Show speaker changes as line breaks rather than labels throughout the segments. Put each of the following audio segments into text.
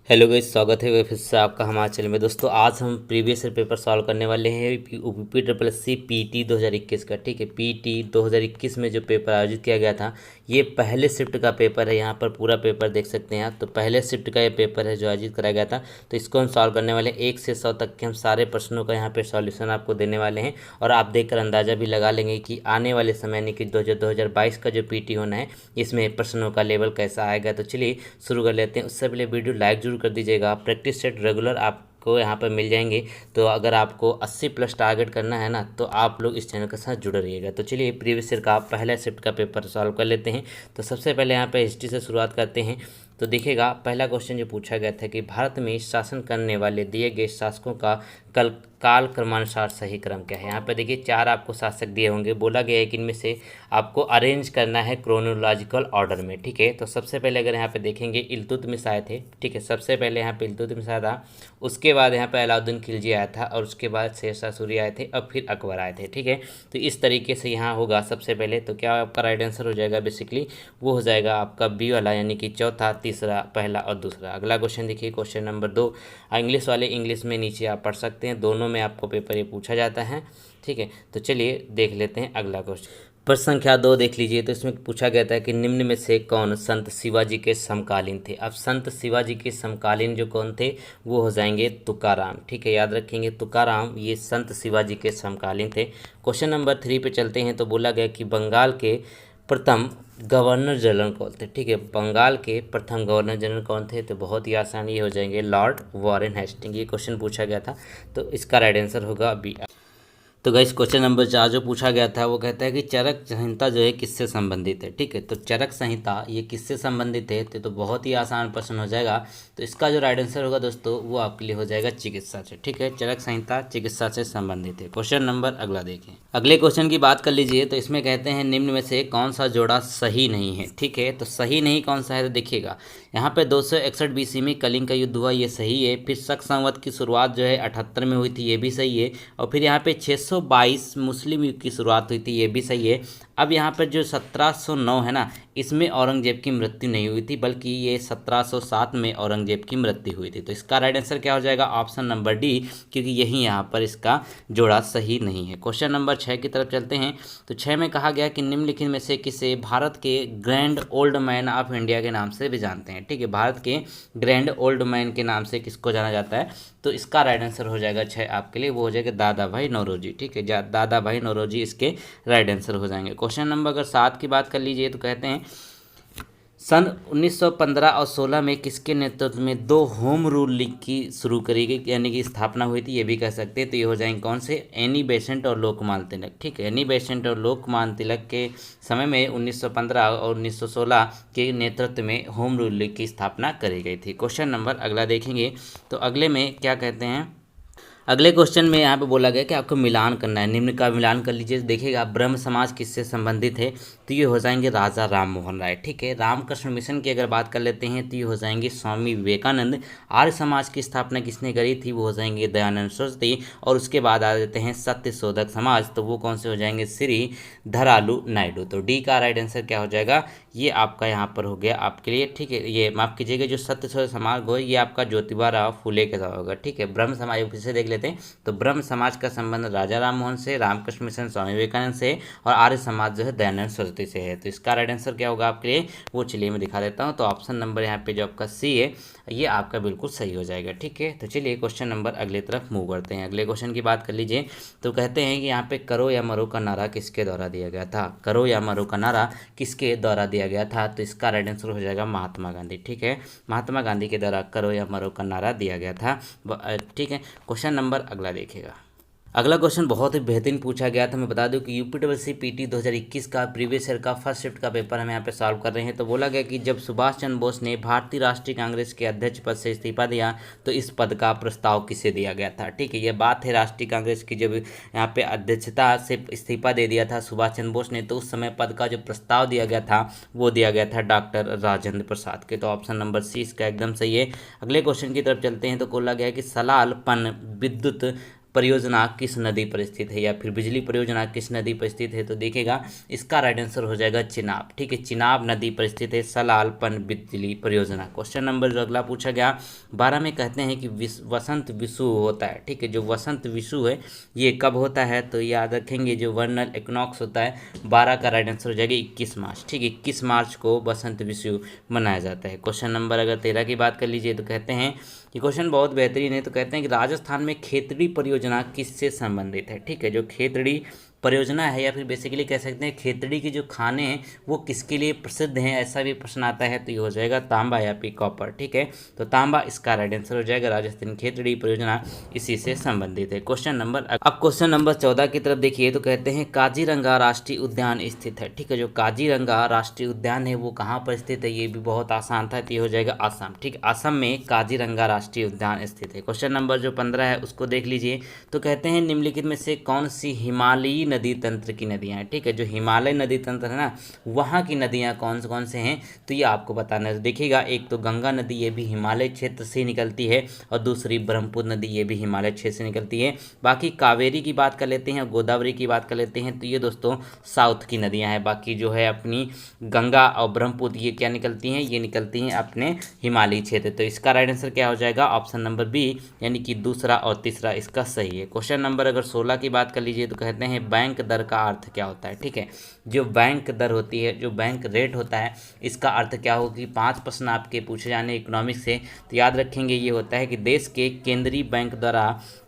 Hello guys, स्वागत है फिर से आपका हमारे चैनल में। दोस्तों आज हम प्रीवियस ईयर पेपर सॉल्व करने वाले हैं UP triple S C PT 2021 का। ठीक है, पीटी 2021 में जो पेपर आयोजित किया गया था ये पहले शिफ्ट का पेपर है। यहाँ पर पूरा पेपर देख सकते हैं आप। तो पहले शिफ्ट का ये पेपर है जो आयोजित कराया गया था। तो इसको हम सॉल्व करने वाले 1 से 100 तक के हम सारे प्रश्नों का यहाँ पे सॉल्यूशन आपको देने वाले हैं। और आप देखकर अंदाज़ा भी लगा लेंगे कि आने वाले समय यानी कि 2022 का जो पीटी होना है इसमें प्रश्नों का लेवल कैसा आएगा। तो चलिए शुरू कर लेते हैं। उससे पहले वीडियो लाइक जरूर कर दीजिएगा। प्रैक्टिस सेट रेगुलर आपको यहाँ पर मिल जाएंगे। तो अगर आपको 80 प्लस टारगेट करना है ना तो आप लोग इस चैनल के साथ जुड़े रहिएगा। तो चलिए प्रीवियस ईयर का पहला शिफ्ट का पेपर सॉल्व कर लेते हैं। तो सबसे पहले यहाँ पे हिस्ट्री से शुरुआत करते हैं। तो देखिएगा पहला क्वेश्चन जो पूछा गया था कि भारत में शासन करने वाले दिए गए शासकों का काल क्रमानुसार सही क्रम क्या है। यहाँ पे देखिए 4 आपको शासक दिए होंगे। बोला गया है कि इनमें से आपको अरेंज करना है क्रोनोलॉजिकल ऑर्डर में। ठीक है, तो सबसे पहले अगर यहाँ पे देखेंगे इल्तुतमिश आए थे। ठीक है, सबसे पहले यहाँ पे इल्तुतमिश आया था, उसके बाद यहाँ पे अलाउद्दीन खिलजी आया था और उसके बाद शेरशाह सूरी आए थे और फिर अकबर आए थे। ठीक है, तो इस तरीके से यहाँ होगा सबसे पहले। तो क्या आपका राइट आंसर हो जाएगा बेसिकली वो हो जाएगा आपका बी वाला, यानी कि चौथा, तीसरा, पहला और दूसरा। अगला क्वेश्चन देखिए, क्वेश्चन नंबर 2। इंग्लिश वाले इंग्लिश में नीचे आप पढ़ सकते हैं, दोनों में आपको पेपर ये पूछा जाता है। ठीक है, तो चलिए देख लेते हैं अगला क्वेश्चन। प्रश्न संख्या 2 देख लीजिए। तो इसमें पूछा गया था कि निम्न में से कौन संत शिवाजी के समकालीन थे। अब संत शिवाजी के समकालीन जो कौन थे वो हो जाएंगे तुकाराम। ठीक है, याद रखेंगे तुकाराम ये संत शिवाजी के समकालीन थे। क्वेश्चन नंबर 3 पे चलते हैं। तो बोला गया कि बंगाल के प्रथम गवर्नर जनरल कौन थे। ठीक है, बंगाल के प्रथम गवर्नर जनरल कौन थे। तो बहुत ही आसान ये हो जाएंगे लॉर्ड वॉरेन हेस्टिंग। ये क्वेश्चन पूछा गया था तो इसका राइट आंसर होगा बी। तो गाइस क्वेश्चन नंबर 4 जो पूछा गया था वो कहता है कि चरक संहिता जो है किससे संबंधित है। ठीक है, तो चरक संहिता ये किससे संबंधित है तो बहुत ही आसान प्रश्न हो जाएगा। तो इसका जो राइट आंसर होगा दोस्तों वो आपके लिए हो जाएगा चिकित्सा से। ठीक है, चरक संहिता चिकित्सा से संबंधित है। क्वेश्चन नंबर अगला देखें। अगले क्वेश्चन की बात कर लीजिए। तो इसमें कहते हैं निम्न में से कौन सा जोड़ा सही नहीं है। ठीक है, तो सही नहीं कौन सा है तो देखिएगा यहाँ पे 261 BC में कलिंग का युद्ध हुआ, ये सही है। फिर शक संवत की शुरुआत जो है 78 में हुई थी, ये भी सही है। और फिर यहाँ पे 622 मुस्लिम युग की शुरुआत हुई थी, ये भी सही है। अब यहाँ पर जो 1709 है ना इसमें औरंगजेब की मृत्यु नहीं हुई थी बल्कि ये 1707 में औरंगजेब की मृत्यु हुई थी। तो इसका राइट आंसर क्या हो जाएगा ऑप्शन नंबर डी, क्योंकि यही यहाँ पर इसका जोड़ा सही नहीं है। क्वेश्चन नंबर 6 की तरफ चलते हैं। तो 6 में कहा गया कि निम्नलिखित में से किसे भारत के grand old man of India के नाम से भी जानते हैं। ठीक है, भारत के ग्रैंड ओल्ड मैन के नाम से किसको जाना जाता है। तो इसका राइट आंसर हो जाएगा 6 आपके लिए, वो हो जाएगा दादा भाई नौरोजी। ठीक है, दादा भाई नौरोजी इसके राइट आंसर हो जाएंगे। क्वेश्चन नंबर अगर 7 की बात कर लीजिए तो कहते हैं सन 1915 और 16 में किसके नेतृत्व में 2 होम रूल लीग की शुरू करी गई यानी कि स्थापना हुई थी, ये भी कह सकते हैं। तो ये हो जाएंगे कौन से, एनी बेसेंट और लोकमान्य तिलक। ठीक है, एनी बेसेंट और लोकमान्य तिलक के समय में 1915 और 1916 के नेतृत्व में होम रूल लीग की स्थापना करी गई थी। क्वेश्चन नंबर अगला देखेंगे। तो अगले में क्या कहते हैं, अगले क्वेश्चन में यहाँ पे बोला गया कि आपको मिलान करना है, निम्न का मिलान कर लीजिए। देखिएगा ब्रह्म समाज किससे संबंधित है तो ये हो जाएंगे राजा राम मोहन राय। ठीक है, रामकृष्ण मिशन की अगर बात कर लेते हैं तो ये हो जाएंगे स्वामी विवेकानंद। आर्य समाज की स्थापना किसने करी थी वो हो जाएंगे दयानंद सरस्वती। और उसके बाद आ जाते हैं सत्य शोधक समाज, तो वो कौन से हो जाएंगे श्री धरालू नायडू। तो डी का राइट आंसर क्या हो जाएगा, ये आपका यहाँ पर हो गया आपके लिए। ठीक है, ये माफ़ कीजिएगा जो सत्य शोधक समाज हो ये आपका ज्योतिबा राव फुले के साथ होगा। ठीक है, ब्रह्म समाज फिर से देख लेते हैं। तो ब्रह्म समाज का संबंध राजा राम मोहन से, रामकृष्ण मिशन स्वामी विवेकानंद से और आर्य समाज जो है दयानंद सरस्वती से है। तो इसका राइट आंसर क्या होगा आपके लिए वो चलिए मैं दिखा देता हूँ। तो ऑप्शन नंबर यहाँ पे जो आपका सी है ये आपका बिल्कुल सही हो जाएगा। ठीक है, तो चलिए क्वेश्चन नंबर अगले तरफ मूव करते हैं। अगले क्वेश्चन की बात कर लीजिए। तो कहते हैं कि यहाँ पे करो या मरो का नारा किसके द्वारा दिया गया था। करो या मरो का नारा किसके द्वारा दिया गया था तो इसका राइट आंसर हो जाएगा महात्मा गांधी। ठीक है, महात्मा गांधी के द्वारा करो या मरो का नारा दिया गया था। ठीक है, क्वेश्चन नंबर अगला देखिएगा। अगला क्वेश्चन बहुत ही बेहतरीन पूछा गया था। मैं बता दूं कि यूपी डबल सी पीटी 2021 का प्रीवियस ईयर का फर्स्ट शिफ्ट का पेपर हम यहाँ पे सॉल्व कर रहे हैं। तो बोला गया कि जब सुभाष चंद्र बोस ने भारतीय राष्ट्रीय कांग्रेस के अध्यक्ष पद से इस्तीफा दिया तो इस पद का प्रस्ताव किसे दिया गया था। ठीक है, ये बात है राष्ट्रीय कांग्रेस की, जब यहाँ पे अध्यक्षता से इस्तीफा दे दिया था सुभाष चंद्र बोस ने तो उस समय पद का जो प्रस्ताव दिया गया था वो दिया गया था डॉक्टर राजेंद्र प्रसाद के। तो ऑप्शन नंबर सी इसका एकदम सही है। अगले क्वेश्चन की तरफ चलते हैं। तो बोला गया कि सलाल पन विद्युत परियोजना किस नदी पर स्थित है, या फिर बिजली परियोजना किस नदी पर स्थित है, तो देखिएगा इसका राइट आंसर हो जाएगा चिनाब। ठीक है, चिनाब नदी पर स्थित है सलाल पन बिजली परियोजना। क्वेश्चन नंबर जो अगला पूछा गया 12 में, कहते हैं कि वसंत विषु होता है। ठीक है, जो वसंत विषु है ये कब होता है, तो याद रखेंगे जो वर्नल इक्विनॉक्स होता है 12 का राइट आंसर हो जाएगा 21 मार्च। ठीक है, 21 मार्च को वसंत विषु मनाया जाता है। क्वेश्चन नंबर अगर 13 की बात कर लीजिए तो कहते हैं ये क्वेश्चन बहुत बेहतरीन है। तो कहते हैं कि राजस्थान में खेतड़ी परियोजना किससे संबंधित है। ठीक है, जो खेतड़ी परियोजना है, या फिर बेसिकली कह सकते हैं खेतड़ी के जो खाने हैं वो किसके लिए प्रसिद्ध हैं, ऐसा भी प्रश्न आता है, तो ये हो जाएगा तांबा या फिर कॉपर। ठीक है, तो तांबा इसका राइट आंसर हो जाएगा। राजस्थान खेतड़ी परियोजना इसी से संबंधित है। क्वेश्चन नंबर अब क्वेश्चन नंबर 14 की तरफ देखिए, तो कहते हैं काजीरंगा राष्ट्रीय उद्यान स्थित है। ठीक है, जो काजीरंगा राष्ट्रीय उद्यान है वो कहाँ पर स्थित है, ये भी बहुत आसान था, तो ये हो जाएगा असम। ठीक है, असम में काजीरंगा राष्ट्रीय उद्यान स्थित है। क्वेश्चन नंबर जो 15 है उसको देख लीजिए, तो कहते हैं निम्नलिखित में से कौन सी हिमालयी नदी तंत्र की नदियां हैं। ठीक है, जो हिमालय नदी तंत्र है ना वहाँ की नदियां कौन से हैं, तो ये आपको बताना है। देखिएगा एक तो गंगा नदी, ये भी हिमालय क्षेत्र से निकलती है, और दूसरी ब्रह्मपुत्र नदी, ये भी हिमालय क्षेत्र से निकलती है। बाकी कावेरी की बात कर लेते हैं, गोदावरी की बात कर लेते हैं, तो ये दोस्तों साउथ की नदियाँ हैं। बाकी जो है अपनी गंगा और ब्रह्मपुत्र ये क्या निकलती हैं, ये निकलती हैं अपने हिमालयी क्षेत्र। तो इसका राइट आंसर क्या हो जाएगा, ऑप्शन नंबर बी, यानी कि दूसरा और तीसरा इसका सही है। क्वेश्चन नंबर अगर 16 की बात कर लीजिए, तो कहते हैं बैंक दर का अर्थ क्या होता है। ठीक है, जो बैंक दर होती है, जो बैंक रेट होता है, इसका अर्थ क्या होगी। 5 प्रश्न आपके पूछे जाने इकोनॉमिक्स से, तो याद रखेंगे ये होता है कि देश के केंद्रीय बैंक द्वारा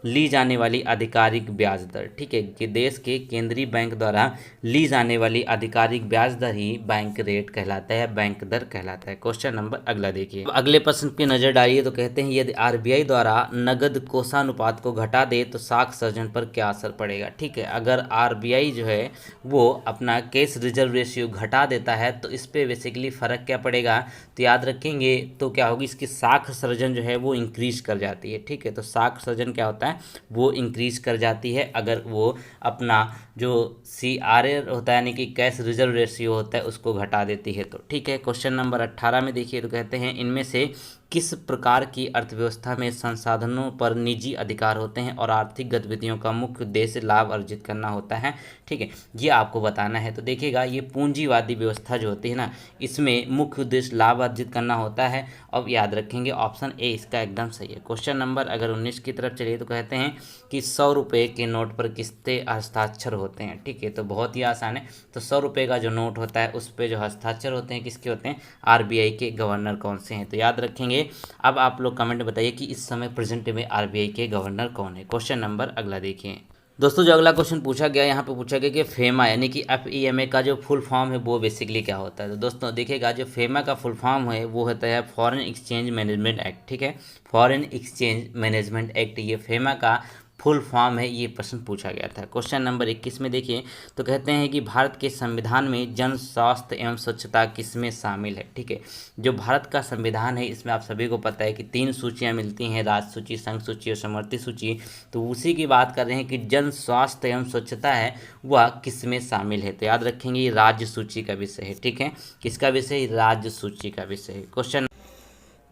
ली जाने वाली आधिकारिक ब्याज दर। ठीक है, कि देश के केंद्रीय बैंक द्वारा ली जाने वाली आधिकारिक ब्याज दर ही बैंक रेट कहलाता है, बैंक दर कहलाता है। क्वेश्चन नंबर अगला देखिए, अगले प्रश्न पे नजर डालिए, तो कहते हैं यदि आरबीआई द्वारा नगद कोषानुपात को घटा दे तो साख सर्जन पर क्या असर पड़ेगा। ठीक है, अगर आरबीआई जो है वो अपना कैश रिजर्व रेशियो घटा देता है तो इस पे बेसिकली फ़र्क क्या पड़ेगा, तो याद रखेंगे तो क्या होगी, इसकी साख सर्जन जो है वो इंक्रीज कर जाती है। ठीक है, तो साख सर्जन क्या होता है, वो इंक्रीज कर जाती है अगर वो अपना जो CRA होता है यानी कि कैश रिजर्व रेशियो होता है उसको घटा देती है। तो ठीक है, क्वेश्चन नंबर 18 में देखिए, तो कहते हैं इनमें से किस प्रकार की अर्थव्यवस्था में संसाधनों पर निजी अधिकार होते हैं और आर्थिक गतिविधियों का मुख्य उद्देश्य लाभ अर्जित करना होता है। ठीक है, ये आपको बताना है। तो देखिएगा ये पूंजीवादी व्यवस्था जो होती है ना, इसमें मुख्य उद्देश्य लाभ अर्जित करना होता है। अब याद रखेंगे ऑप्शन ए इसका एकदम सही है। क्वेश्चन नंबर अगर 19 की तरफ चलिए, तो कहते हैं कि 100 रुपये के नोट पर किसके हस्ताक्षर होते हैं। ठीक है, तो बहुत ही आसान है। तो 100 रुपये का जो नोट होता है उस पर जो हस्ताक्षर होते हैं किसके होते हैं, आरबीआई के गवर्नर कौन से हैं। तो याद रखेंगे। अब आप लोग कमेंट बताइए कि इस समय प्रेजेंट में आरबीआई के गवर्नर कौन है। क्वेश्चन नंबर अगला देखिए दोस्तों, जो अगला क्वेश्चन पूछा गया यहाँ पे पूछा गया कि फेमा यानी कि FEMA का जो फुल फॉर्म है वो बेसिकली क्या होता है। तो दोस्तों देखिएगा जो फेमा का फुल फॉर्म है वो होता है फॉरेन एक्सचेंज मैनेजमेंट एक्ट। ठीक है, फॉरेन एक्सचेंज मैनेजमेंट एक्ट ये फेमा का फुल फॉर्म है, ये प्रश्न पूछा गया था। क्वेश्चन नंबर 21 में देखिए, तो कहते हैं कि भारत के संविधान में जन स्वास्थ्य एवं स्वच्छता किसमें शामिल है। ठीक है, जो भारत का संविधान है इसमें आप सभी को पता है कि 3 सूचियां मिलती हैं, राज्य सूची, संघ सूची और समवर्ती सूची। तो उसी की बात कर रहे हैं कि जन स्वास्थ्य एवं स्वच्छता है वह किसमें शामिल है। तो याद रखेंगे ये राज्य सूची का विषय है। ठीक है, किसका विषय, राज्य सूची का विषय है। क्वेश्चन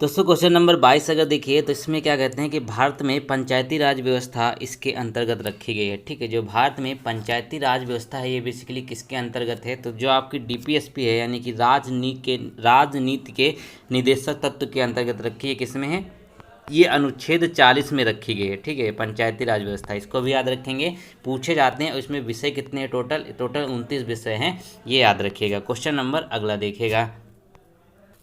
दोस्तों क्वेश्चन नंबर 22 अगर देखिए, तो इसमें क्या कहते हैं कि भारत में पंचायती राज व्यवस्था इसके अंतर्गत रखी गई है। ठीक है, जो भारत में पंचायती राज व्यवस्था है ये बेसिकली किसके अंतर्गत है, तो जो आपकी DPSP है यानी कि राजनीति के निदेशक तत्व के अंतर्गत रखी है। किसमें है, ये अनुच्छेद 40 में रखी गई है। ठीक है, पंचायती राज व्यवस्था, इसको भी याद रखेंगे, पूछे जाते हैं। इसमें विषय कितने हैं, टोटल 29 विषय हैं, ये याद रखिएगा। क्वेश्चन नंबर अगला देखिएगा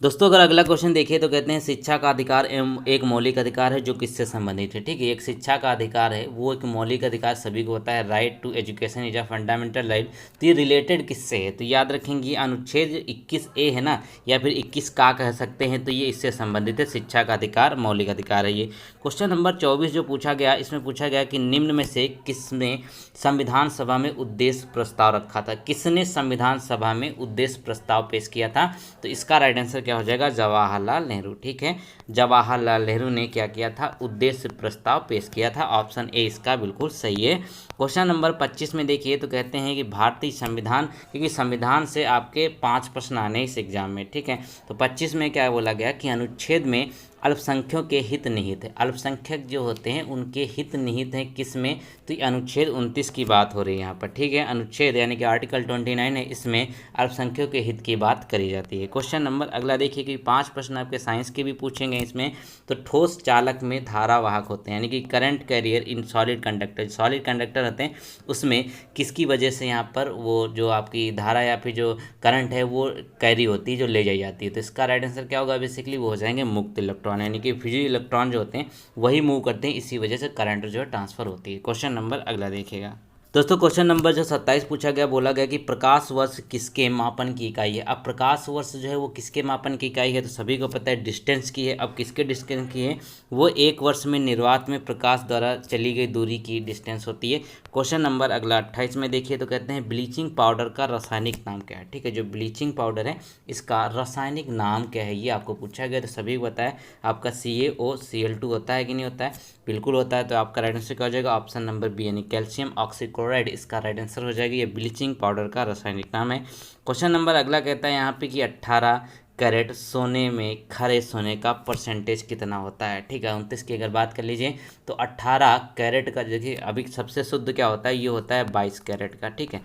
दोस्तों, अगर अगला क्वेश्चन देखिए, तो कहते हैं शिक्षा का अधिकार एक मौलिक अधिकार है जो किससे संबंधित है। ठीक है, एक शिक्षा का अधिकार है वो एक मौलिक अधिकार सभी को होता है। Right to education is a fundamental right. तो ये रिलेटेड किससे है, तो याद रखेंगे अनुच्छेद 21A है ना, या फिर 21 का कह सकते हैं, तो ये इससे संबंधित है। शिक्षा का अधिकार मौलिक अधिकार है ये। क्वेश्चन नंबर 24 जो पूछा गया, इसमें पूछा गया कि निम्न में से किसने संविधान सभा में उद्देश्य प्रस्ताव रखा था। किसने संविधान सभा में उद्देश्य प्रस्ताव पेश किया था, तो इसका राइट आंसर क्या हो जाएगा, जवाहरलाल नेहरू। ठीक है, जवाहरलाल नेहरू ने क्या किया था, उद्देश्य प्रस्ताव पेश किया था। ऑप्शन ए इसका बिल्कुल सही है। क्वेश्चन नंबर 25 में देखिए तो कहते हैं कि भारतीय संविधान, क्योंकि संविधान से आपके 5 प्रश्न आने इस एग्जाम में, ठीक है। तो 25 में क्या बोला गया कि अनुच्छेद में अल्पसंख्यकों के हित निहित है। अल्पसंख्यक जो होते हैं उनके हित निहित हैं किस में, तो ये अनुच्छेद 29 की बात हो रही है यहाँ पर, ठीक है। अनुच्छेद यानी कि आर्टिकल 29 है, इसमें अल्पसंख्यकों के हित की बात करी जाती है। क्वेश्चन नंबर अगला देखिए कि 5 प्रश्न आपके साइंस के भी पूछेंगे इसमें। तो ठोस चालक में धारावाहक होते हैं, यानी कि current carrier in solid conductor, solid conductor होते हैं उसमें किसकी वजह से यहाँ पर वो जो आपकी धारा या फिर जो करंट है वो कैरी होती है, जो ले जाई जाती है। तो इसका राइट आंसर क्या होगा, बेसिकली वो हो जाएंगे मुक्त इलेक्ट्रॉन, यानी कि फ्री इलेक्ट्रॉन जो होते हैं वही मूव करते हैं, इसी वजह से करंट जो है ट्रांसफर होती है। क्वेश्चन नंबर अगला देखिएगा दोस्तों। क्वेश्चन नंबर जो 27 पूछा गया, बोला गया कि प्रकाश वर्ष किसके मापन की इकाई है। अब प्रकाश वर्ष जो है वो किसके मापन की इकाई है, तो सभी को पता है डिस्टेंस की है। अब किसके डिस्टेंस की है, वो एक वर्ष में निर्वात में प्रकाश द्वारा चली गई दूरी की डिस्टेंस होती है। क्वेश्चन नंबर अगला 28 में देखिए तो कहते हैं ब्लीचिंग पाउडर का रासायनिक नाम क्या है, ठीक है। जो ब्लीचिंग पाउडर है इसका रासायनिक नाम क्या है, ये आपको पूछा गया। तो सभी को बताया आपका CaOCl2 होता है कि नहीं होता है, बिल्कुल होता है। तो आपका राइट आंसर क्या हो जाएगा, ऑप्शन नंबर बी, यानी कैल्शियम ऑक्सीक्लोराइड इसका राइट आंसर हो जाएगा। ये ब्लीचिंग पाउडर का रासायनिक नाम है। क्वेश्चन नंबर अगला कहता है यहाँ पे कि 18 कैरेट सोने में खरे सोने का परसेंटेज कितना होता है, ठीक है। 29 की अगर बात कर लीजिए तो 18 कैरेट का, देखिए अभी सबसे शुद्ध क्या होता है, ये होता है 22 कैरेट का, ठीक है।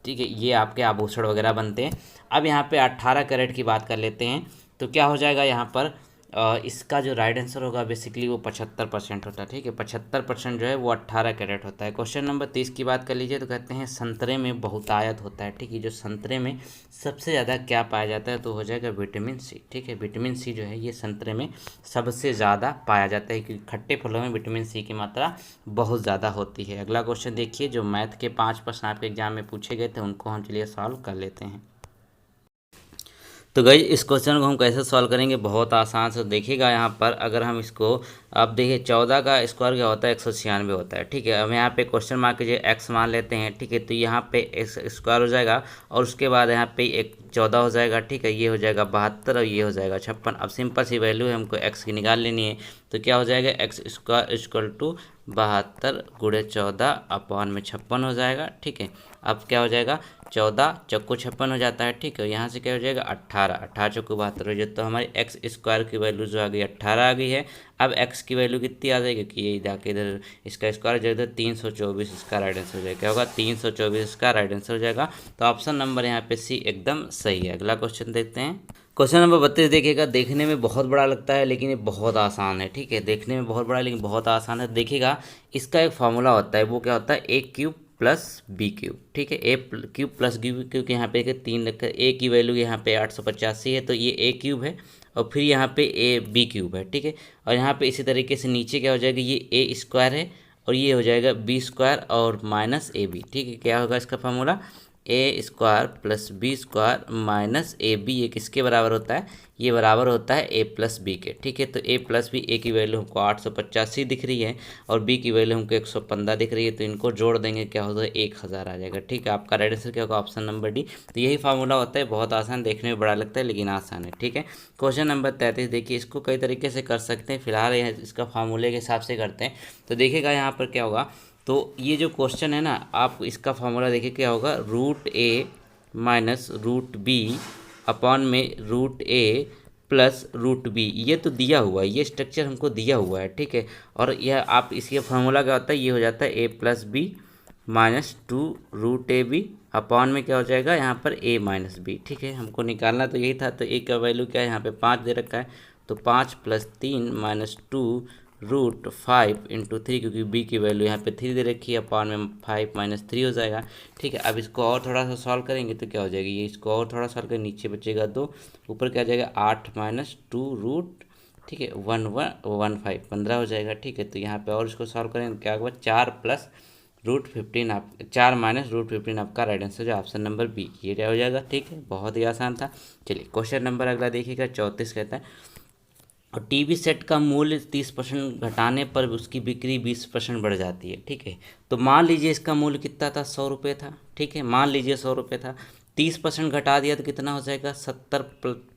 ठीक है, ये आपके आभूषण वगैरह बनते हैं। अब यहाँ पे 18 कैरेट की बात कर लेते हैं तो क्या हो जाएगा यहाँ पर, इसका जो राइट आंसर होगा बेसिकली वो 75% होता है, ठीक है। 75% जो है वो 18 कैरेट होता है। क्वेश्चन नंबर 30 की बात कर लीजिए तो कहते हैं संतरे में बहुतायत होता है, ठीक है। जो संतरे में सबसे ज़्यादा क्या पाया जाता है, तो हो जाएगा विटामिन सी, ठीक है। विटामिन सी जो है ये संतरे में सबसे ज़्यादा पाया जाता है, क्योंकि खट्टे फलों में विटामिन सी की मात्रा बहुत ज़्यादा होती है। अगला क्वेश्चन देखिए, जो मैथ के 5 प्रश्न आपके एग्जाम में पूछे गए थे उनको हम चलिए सॉल्व कर लेते हैं। तो गाइस इस क्वेश्चन को हम कैसे सॉल्व करेंगे, बहुत आसान से देखिएगा। यहाँ पर अगर हम इसको, अब देखिए 14 का स्क्वायर क्या होता है, 196 होता है, ठीक है। अब यहाँ पे क्वेश्चन मार्क कीजिए, x मान लेते हैं, ठीक है। तो यहाँ पे x स्क्वायर हो जाएगा और उसके बाद यहाँ पे एक 14 हो जाएगा, ठीक है। ये हो जाएगा 72 और ये हो जाएगा 56। अब सिंपल सी वैल्यू है, हमको x की निकाल लेनी है। तो क्या हो जाएगा, x स्क्वायर इक्वल टू 72 गुणे 14 अपॉन में 56 हो जाएगा, ठीक है। अब क्या हो जाएगा, 14 चौको 56 हो जाता है, ठीक है। यहाँ से क्या हो जाएगा 18, 18 चौको 72 हो जाए, तो हमारी एक्स स्क्वायर की वैल्यू जो आ गई 18 आ गई है। अब एक्स की वैल्यू कितनी आ जाएगी, कि ये जाके इधर इसका स्क्वायर जो इधर 324 इसका राइट आंसर हो जाएगा। क्या होगा, 324 इसका राइट आंसर हो जाएगा। तो ऑप्शन नंबर यहाँ पे सी एकदम सही है। अगला क्वेश्चन देखते हैं। क्वेश्चन नंबर 32 देखिएगा, देखने में बहुत बड़ा लगता है लेकिन ये बहुत आसान है, ठीक है। देखने में बहुत बड़ा लेकिन बहुत आसान है। देखिएगा इसका एक फार्मूला होता है, वो क्या होता है, ए क्यूब प्लस बी क्यूब, ठीक है। ए क्यूब प्लस बी क्यूब, क्योंकि यहाँ पे 3 रखा, ए की वैल्यू यहाँ पे 885 है, तो ये ए क्यूब है और फिर यहाँ पे ए बी क्यूब है, ठीक है। और यहाँ पे इसी तरीके से नीचे क्या हो जाएगा, ये ए स्क्वायर है और ये हो जाएगा बी स्क्वायर और माइनस ए बी, ठीक है। क्या होगा इसका formula, A square plus B square minus A B, ये किसके बराबर होता है, ये बराबर होता है ए प्लस बी के, ठीक है। तो ए प्लस बी, ए की वैल्यू हमको 885 दिख रही है और बी की वैल्यू हमको 115 दिख रही है, तो इनको जोड़ देंगे क्या होगा, 1000 आ जाएगा, ठीक है। आपका राइट आंसर क्या होगा, ऑप्शन नंबर डी। तो यही फार्मूला होता है, बहुत आसान, देखने में बड़ा लगता है लेकिन आसान है, ठीक है। क्वेश्चन नंबर 33 देखिए, इसको कई तरीके से कर सकते हैं, फिलहाल इसका फार्मूले के हिसाब से करते हैं। तो देखिएगा यहाँ पर क्या होगा, तो ये जो क्वेश्चन है ना, आप इसका फार्मूला देखिए क्या होगा, रूट ए माइनस रूट बी अपॉन में रूट ए प्लस रूट बी, ये तो दिया हुआ है, ये स्ट्रक्चर हमको दिया हुआ है, ठीक है। और यह आप इसका फार्मूला क्या होता है, ये हो जाता है A plus B minus 2 root A B upon में क्या हो जाएगा यहाँ पर ए माइनस बी, ठीक है। हमको निकालना तो यही था। तो ए का वैल्यू क्या है, यहाँ पे 5 दे रखा है, तो 5 + 3 - 2 रूट 5 × 3, क्योंकि b की वैल्यू यहाँ पे 3 दे रखी है, अपॉन में 5 - 3 हो जाएगा, ठीक है। अब इसको और थोड़ा सा सॉल्व करेंगे तो क्या हो जाएगी, ये इसको और थोड़ा सॉल्व करेंगे, नीचे बचेगा 2, ऊपर क्या हो जाएगा 8 - 2 रूट, ठीक है, 1 15 हो जाएगा, ठीक है। तो यहाँ पे और इसको सॉल्व करेंगे तो क्या होगा, 4 + √15 आप 4 - √15 आपका राइट आंसर जो ऑप्शन नंबर बी, ये क्या हो जाएगा, ठीक है। बहुत ही आसान था। चलिए क्वेश्चन नंबर अगला देखिएगा, 34 कहता है, और टीवी सेट का मूल्य 30% घटाने पर उसकी बिक्री 20% बढ़ जाती है, ठीक है। तो मान लीजिए इसका मूल्य कितना था, 100 रुपये था, ठीक है। मान लीजिए 100 रुपये था, 30% घटा दिया तो कितना हो जाएगा,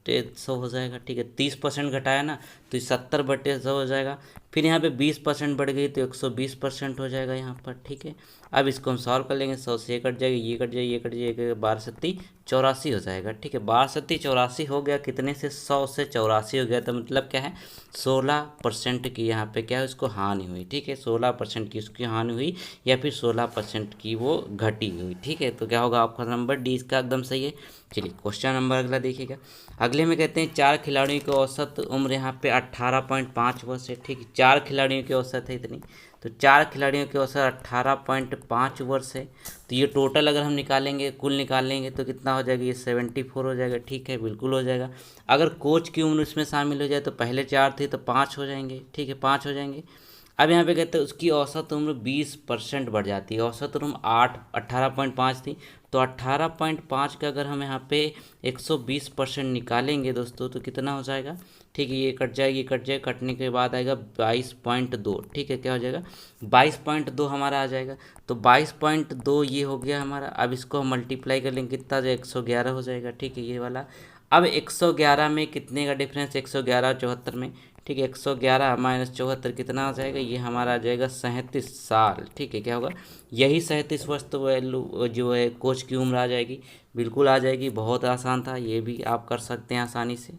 100 हो जाएगा। ठीक है, 30% घटाया ना तो 70/100 हो जाएगा। फिर यहाँ पे 20% बढ़ गई तो 120% हो जाएगा यहाँ पर। ठीक है, अब इसको हम सॉल्व कर लेंगे। 100 से ये कट जाएगा, ये कट जाएगा, ये कट जाएगा, 12×7=84 हो जाएगा। ठीक है, 12×7=84 हो गया। कितने से? 100 से 84 हो गया। तो मतलब क्या है, 16% की यहाँ पे क्या है, उसको हानि हुई। ठीक है, 16% की उसकी हानि हुई या फिर 16% की वो घटी हुई। ठीक है, तो क्या होगा आपका नंबर डी इसका एकदम सही है। चलिए क्वेश्चन नंबर अगला देखिएगा। अगले में कहते हैं 4 खिलाड़ियों की औसत उम्र यहाँ पे 18.5 वर्ष है। ठीक है, 4 खिलाड़ियों की औसत है इतनी, तो 4 खिलाड़ियों की औसत 18.5 वर्ष है। तो ये टोटल अगर हम निकालेंगे, कुल निकालेंगे तो कितना हो जाएगा, ये 74 हो जाएगा। ठीक है, बिल्कुल हो जाएगा। अगर कोच की उम्र इसमें शामिल हो जाए तो पहले 4 थे तो 5 हो जाएंगे। ठीक है, 5 हो जाएंगे। अब यहाँ पे कहते हैं उसकी औसत उम्र 20% बढ़ जाती है। औसत उम्र 18.5 थी, तो 18.5 का अगर हम यहाँ पे 120% निकालेंगे दोस्तों तो कितना हो जाएगा। ठीक है, ये कट जाएगी, ये कट जाएगा, कटने के बाद आएगा 22.2। ठीक है, क्या हो जाएगा, 22.2 हमारा आ जाएगा। तो 22.2 ये हो गया हमारा। अब इसको हम मल्टीप्लाई कर लेंगे, कितना जाएगा, 111 हो जाएगा। ठीक है, ये वाला। अब 111 में कितने का डिफरेंस, 111 और 74 में। ठीक है, 111 - 74 कितना आ जाएगा, ये हमारा आ जाएगा 37 साल। ठीक है, क्या होगा, यही 37 वर्ष तो वैल्यू जो है कोच की उम्र आ जाएगी। बिल्कुल आ जाएगी, बहुत आसान था, ये भी आप कर सकते हैं आसानी से।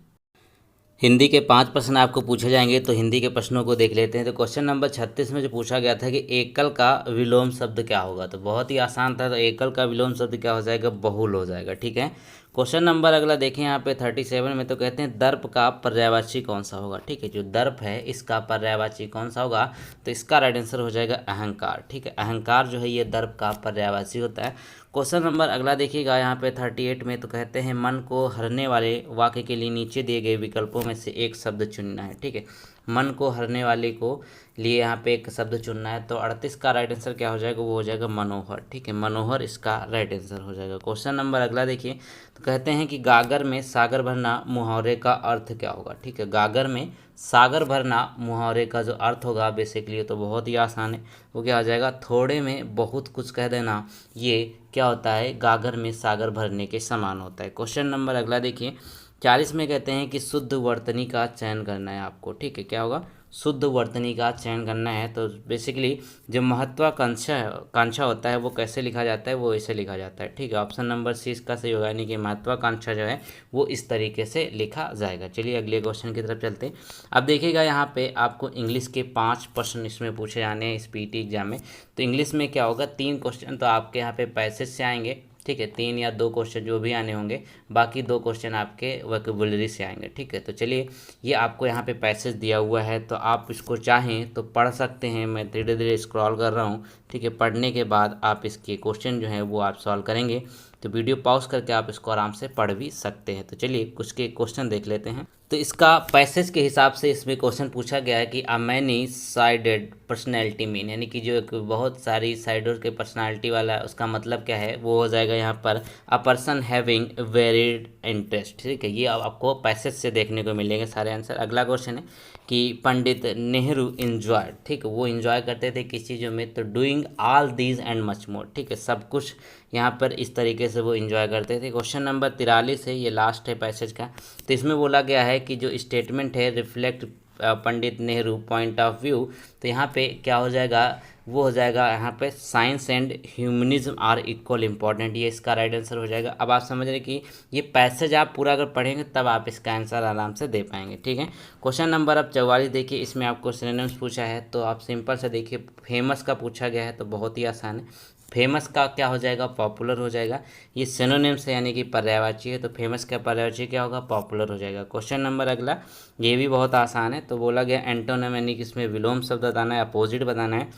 हिंदी के 5 प्रश्न आपको पूछे जाएंगे, तो हिंदी के प्रश्नों को देख लेते हैं। तो क्वेश्चन नंबर 36 में जो पूछा गया था कि एकल का विलोम शब्द क्या होगा, तो बहुत ही आसान था। तो एकल का विलोम शब्द क्या हो जाएगा, बहुल हो जाएगा। ठीक है, क्वेश्चन नंबर अगला देखें यहाँ पे 37 में, तो कहते हैं दर्प का पर्यायवाची कौन सा होगा। ठीक है, जो दर्प है इसका पर्यायवाची कौन सा होगा, तो इसका राइट आंसर हो जाएगा अहंकार। ठीक है, अहंकार जो है ये दर्प का पर्यायवाची होता है। क्वेश्चन नंबर अगला देखिएगा यहाँ पे 38 में, तो कहते हैं मन को हरने वाले वाक्य के लिए नीचे दिए गए विकल्पों में से एक शब्द चुनना है। ठीक है, मन को हरने वाले को लिए यहाँ पे एक शब्द चुनना है। तो 38 का राइट आंसर क्या हो जाएगा, वो हो जाएगा मनोहर। ठीक है, मनोहर इसका राइट आंसर हो जाएगा। क्वेश्चन नंबर अगला देखिए, तो कहते हैं कि गागर में सागर भरना मुहावरे का अर्थ क्या होगा। ठीक है, गागर में सागर भरना मुहावरे का जो अर्थ होगा बेसिकली तो बहुत ही आसान है, वो क्या हो जाएगा, थोड़े में बहुत कुछ कह देना। ये क्या होता है, गागर में सागर भरने के समान होता है। क्वेश्चन नंबर अगला देखिए 40 में कहते हैं कि शुद्ध वर्तनी का चयन करना है आपको। ठीक है, क्या होगा, शुद्ध वर्तनी का चयन करना है। तो बेसिकली जो महत्वाकांक्षा होता है वो कैसे लिखा जाता है, वो ऐसे लिखा जाता है। ठीक है, ऑप्शन नंबर सी इसका सही होगा, यानी कि महत्वाकांक्षा जो है वो इस तरीके से लिखा जाएगा। चलिए अगले क्वेश्चन की तरफ चलते हैं। अब देखिएगा यहाँ पे आपको इंग्लिश के 5 प्रश्न इसमें पूछे जाने हैं इस पीटी एग्जाम में। तो इंग्लिश में क्या होगा, 3 क्वेश्चन तो आपके यहाँ पे पैसेज से आएंगे। ठीक है, 3 या 2 क्वेश्चन जो भी आने होंगे, बाकी 2 क्वेश्चन आपके वोकेबुलरी से आएंगे। ठीक है, तो चलिए ये आपको यहाँ पे पैसेज दिया हुआ है, तो आप इसको चाहें तो पढ़ सकते हैं। मैं धीरे धीरे स्क्रॉल कर रहा हूँ। ठीक है, पढ़ने के बाद आप इसके क्वेश्चन जो हैं वो आप सॉल्व करेंगे। तो वीडियो पॉज करके आप इसको आराम से पढ़ भी सकते हैं। तो चलिए कुछ के क्वेश्चन देख लेते हैं। तो इसका पैसेज के हिसाब से इसमें क्वेश्चन पूछा गया है कि a many sided personality mean, यानी कि जो एक बहुत सारी साइडों के पर्सनालिटी वाला है, उसका मतलब क्या है, वो हो जाएगा यहाँ पर a person having varied interest. ठीक है, ये आपको पैसेज से देखने को मिलेंगे सारे आंसर। अगला क्वेश्चन है कि पंडित नेहरू इंजॉय, ठीक है, वो इंजॉय करते थे किस चीज़ों में, तो doing all these and much more. ठीक है, सब कुछ यहाँ पर इस तरीके से वो इंजॉय करते थे। क्वेश्चन नंबर 43 है, ये लास्ट है पैसेज का। तो इसमें बोला गया है कि जो स्टेटमेंट है reflect Pandit Nehru point of view, तो यहाँ पे क्या हो जाएगा, वो हो जाएगा यहाँ पे science and humanism are equal important, ये इसका राइट आंसर हो जाएगा। अब आप समझ रहे कि ये पैसेज आप पूरा अगर पढ़ेंगे तब आप इसका आंसर आराम से दे पाएंगे। ठीक है, क्वेश्चन नंबर अब 44 देखिए, इसमें आपको सिनोनिम्स पूछा है, तो आप सिंपल से देखिए, फेमस का पूछा गया है तो बहुत ही आसान है। फेमस का क्या हो जाएगा, पॉपुलर हो जाएगा। ये सिनोनिम्स है यानी कि पर्यायवाची है, तो फेमस का पर्यायवाची क्या होगा, पॉपुलर हो जाएगा। क्वेश्चन नंबर अगला, ये भी बहुत आसान है। तो बोला गया एंटोनिम यानी कि इसमें विलोम शब्द बताना है, अपोजिट बताना है।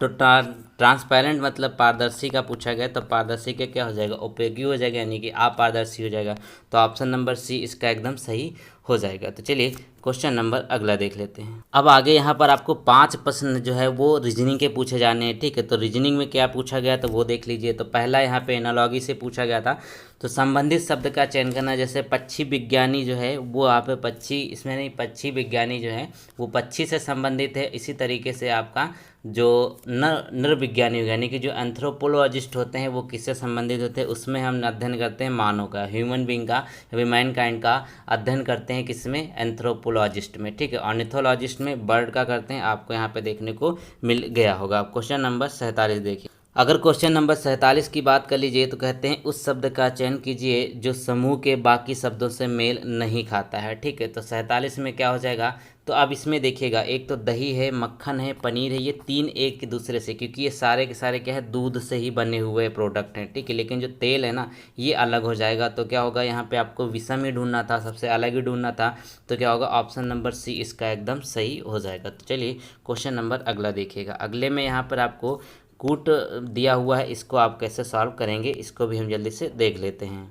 तो ट्रांसपेरेंट मतलब पारदर्शी का पूछा गया, तो पारदर्शी का क्या हो जाएगा, उपयोगी हो जाएगा, यानी कि अपारदर्शी हो जाएगा। तो ऑप्शन नंबर सी इसका एकदम सही हो जाएगा। तो चलिए क्वेश्चन नंबर अगला देख लेते हैं। अब आगे यहाँ पर आपको 5 प्रश्न जो है वो रीजनिंग के पूछे जाने हैं, ठीक है। तो रीजनिंग में क्या पूछा गया तो वो देख लीजिए। तो पहला यहाँ पे एनालॉगी से पूछा गया था, तो संबंधित शब्द का चयन करना। जैसे पक्षी विज्ञानी जो है वो यहाँ पे पक्षी, इसमें नहीं, पक्षी विज्ञानी जो है वो पक्षी से संबंधित है। इसी तरीके से आपका जो नर विज्ञानी यानी कि जो एंथ्रोपोलॉजिस्ट होते हैं वो किससे संबंधित होते हैं, उसमें हम अध्ययन करते हैं मानव का, ह्यूमन बीइंग का, मैन काइंड का अध्ययन करते हैं किसमें, एंथ्रोपोलॉजिस्ट में, ठीक है। ऑर्निथोलॉजिस्ट में बर्ड का करते हैं, आपको यहाँ पे देखने को मिल गया होगा। क्वेश्चन नंबर 47 देखिए। अगर क्वेश्चन नंबर 47 की बात कर लीजिए तो कहते हैं उस शब्द का चयन कीजिए जो समूह के बाकी शब्दों से मेल नहीं खाता है, ठीक है। तो 47 में क्या हो जाएगा, तो अब इसमें देखिएगा, एक तो दही है, मक्खन है, पनीर है, ये तीन एक दूसरे से, क्योंकि ये सारे के सारे क्या है, दूध से ही बने हुए प्रोडक्ट हैं, ठीक है। लेकिन जो तेल है ना ये अलग हो जाएगा, तो क्या होगा, यहाँ पे आपको विषम ही ढूंढना था, सबसे अलग ही ढूंढना था, तो क्या होगा, ऑप्शन नंबर सी इसका एकदम सही हो जाएगा। तो चलिए क्वेश्चन नंबर अगला देखिएगा। अगले में यहाँ पर आपको कूट दिया हुआ है, इसको आप कैसे सॉल्व करेंगे इसको भी हम जल्दी से देख लेते हैं।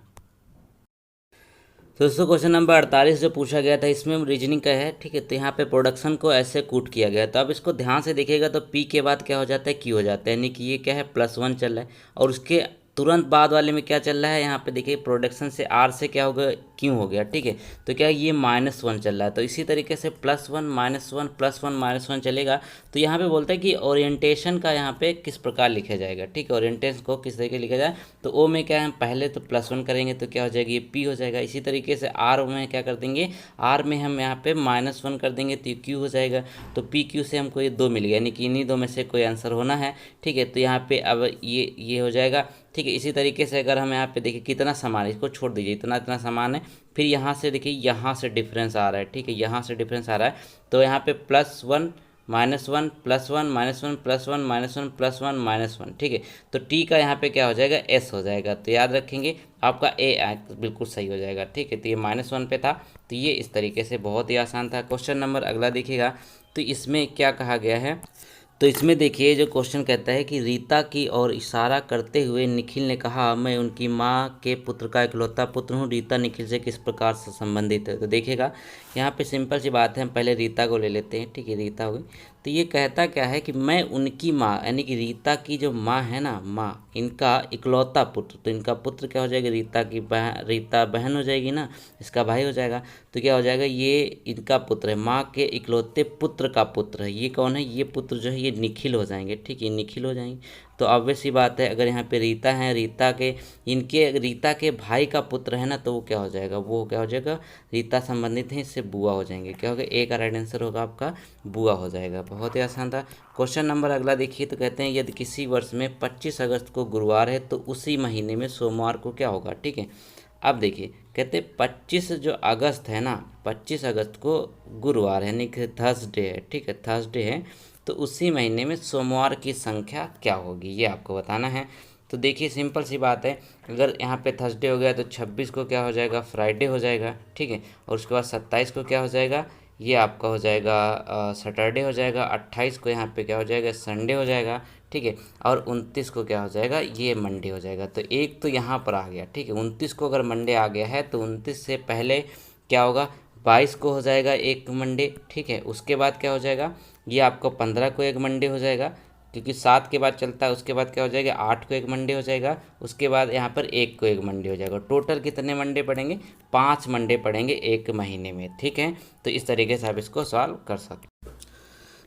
तो दोस्तों क्वेश्चन नंबर 48 जो पूछा गया था इसमें रीजनिंग का है, ठीक है। तो यहाँ पे प्रोडक्शन को ऐसे कूट किया गया, तो अब इसको ध्यान से देखिएगा तो पी के बाद क्या हो जाता है, क्यू हो जाता है, यानी कि ये क्या है, +1 चल रहा है, और उसके तुरंत बाद वाले में क्या चल रहा है, यहाँ पे देखिए प्रोडक्शन से आर से क्या हो गया, क्यों हो गया, ठीक है। तो क्या ये -1 चल रहा है, तो इसी तरीके से +1 -1 +1 -1 चलेगा। तो यहाँ पे बोलता है कि ओरिएंटेशन का यहाँ पे किस प्रकार लिखा जाएगा, ठीक है। ओरिएंटेशन को किस तरीके लिखा जाए, तो ओ में क्या है, पहले तो +1 करेंगे तो क्या हो जाएगी, ये पी हो जाएगा। इसी तरीके से आर में क्या कर देंगे, आर में हम यहाँ पे -1 कर देंगे तो ये क्यू हो जाएगा। तो पी क्यू से हमको ये 2 मिल गया, यानी कि इन्हीं दो में से कोई आंसर होना है, ठीक है। तो यहाँ पे अब ये हो जाएगा, ठीक है। इसी तरीके से अगर हम यहाँ पे देखिए कितना सामान है, इसको छोड़ दीजिए, इतना इतना सामान है, फिर यहाँ से देखिए यहाँ से डिफरेंस आ रहा है, ठीक है, यहाँ से डिफरेंस आ रहा है, तो यहाँ पे +1 -1 +1 -1 +1 -1 +1 -1, ठीक है। तो टी का यहाँ पे क्या हो जाएगा, एस हो जाएगा। तो याद रखेंगे आपका ए बिल्कुल सही हो जाएगा, ठीक है। तो ये -1 पे था, तो ये इस तरीके से बहुत ही आसान था। क्वेश्चन नंबर अगला देखिएगा, तो इसमें क्या कहा गया है, तो इसमें देखिए जो क्वेश्चन कहता है कि रीता की ओर इशारा करते हुए निखिल ने कहा, मैं उनकी माँ के पुत्र का इकलौता पुत्र हूँ, रीता निखिल से किस प्रकार से संबंधित है। तो देखिएगा यहाँ पे सिंपल सी बात है, हम पहले रीता को ले लेते हैं, ठीक है, रीता हो गई। तो ये कहता क्या है कि मैं उनकी माँ, यानी कि रीता की जो माँ है ना, माँ, इनका इकलौता पुत्र, तो इनका पुत्र क्या हो जाएगा, रीता की बहन, रीता बहन हो जाएगी ना, इसका भाई हो जाएगा। तो क्या हो जाएगा, ये इनका पुत्र है, माँ के इकलौते पुत्र का पुत्र है, ये कौन है, ये पुत्र जो है ये निखिल हो जाएंगे, ठीक है, निखिल हो जाएंगे। तो ऑब्वियस सी बात है, अगर यहाँ पे रीता है, रीता के भाई का पुत्र है ना, तो वो क्या हो जाएगा, वो क्या हो जाएगा, रीता संबंधित है, इससे बुआ हो जाएंगे, क्या होगा, ए का राइट आंसर होगा आपका बुआ हो जाएगा। बहुत ही आसान था। क्वेश्चन नंबर अगला देखिए, तो कहते हैं यदि किसी वर्ष में 25 अगस्त को गुरुवार है तो उसी महीने में सोमवार को क्या होगा, ठीक है। अब देखिए कहते 25 जो अगस्त है ना, 25 अगस्त को गुरुवार है, यानी कि थर्सडे है, ठीक है, थर्सडे है, तो उसी महीने में सोमवार की संख्या क्या होगी, ये आपको बताना है। तो देखिए सिंपल सी बात है, अगर यहाँ पे थर्सडे हो गया तो 26 को क्या हो जाएगा, फ्राइडे हो जाएगा, ठीक है। और उसके बाद 27 को क्या हो जाएगा, ये आपका हो जाएगा सैटरडे हो जाएगा। 28 को यहाँ पे क्या हो जाएगा, संडे हो जाएगा, ठीक है। और 29 को क्या हो जाएगा, ये मंडे हो जाएगा। तो एक तो यहाँ पर आ गया, ठीक है। 29 को अगर मंडे आ गया है तो 29 से पहले क्या होगा, 22 को हो जाएगा एक मंडे, ठीक है। उसके बाद क्या हो जाएगा, ये आपको 15 को एक मंडे हो जाएगा, क्योंकि 7 के बाद चलता है। उसके बाद क्या हो जाएगा, 8 को एक मंडे हो जाएगा। उसके बाद यहाँ पर 1 को एक मंडे हो जाएगा। टोटल कितने मंडे पड़ेंगे, 5 मंडे पड़ेंगे एक महीने में, ठीक है। तो इस तरीके से आप इसको सॉल्व कर सकते हैं।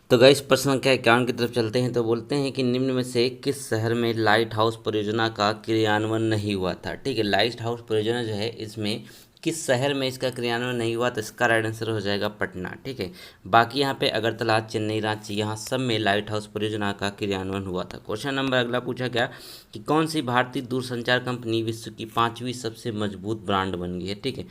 तो गाइस प्रश्न संख्या 51 की तरफ चलते हैं। तो बोलते हैं कि निम्न में से किस शहर में लाइट हाउस परियोजना का क्रियान्वयन नहीं हुआ था, ठीक है। लाइट हाउस परियोजना जो है इसमें किस शहर में इसका क्रियान्वयन नहीं हुआ, तो इसका राइट आंसर हो जाएगा पटना, ठीक है। बाकी यहाँ पे अगरतला, चेन्नई, रांची, यहाँ सब में लाइट हाउस परियोजना का क्रियान्वयन हुआ था। क्वेश्चन नंबर अगला पूछा गया कि कौन सी भारतीय दूरसंचार कंपनी विश्व की 5वीं सबसे मजबूत ब्रांड बन गई है, ठीक है।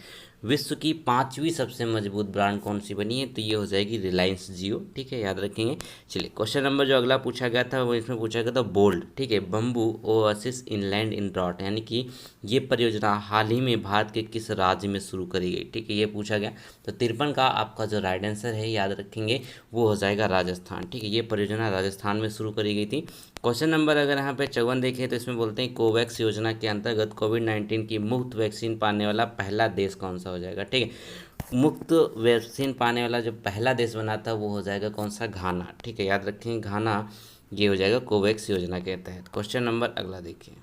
विश्व की 5वीं सबसे मजबूत ब्रांड कौन सी बनी है, तो ये हो जाएगी रिलायंस जियो, ठीक है, याद रखेंगे। चलिए क्वेश्चन नंबर जो अगला पूछा गया था वो इसमें पूछा गया था बोल्ड, ठीक है, बम्बू ओएसिस इनलैंड इन ड्रॉट, यानी कि ये परियोजना हाल ही में भारत के किस राज्य में शुरू करी गई, ठीक है, ये पूछा गया। तो 53 का आपका जो राइट आंसर है याद रखेंगे वो हो जाएगा राजस्थान, ठीक है। ये परियोजना राजस्थान में शुरू करी गई थी। क्वेश्चन नंबर अगर यहाँ पे 54 देखें तो इसमें बोलते हैं कोवैक्स योजना के अंतर्गत कोविड-19 की मुफ्त वैक्सीन पाने वाला पहला देश कौन सा हो जाएगा, ठीक है। मुफ्त वैक्सीन पाने वाला जो पहला देश बना था वो हो जाएगा कौन सा, घाना। ठीक है, याद रखेंगे घाना, ये हो जाएगा कोवैक्स योजना के तहत। क्वेश्चन नंबर अगला देखिए।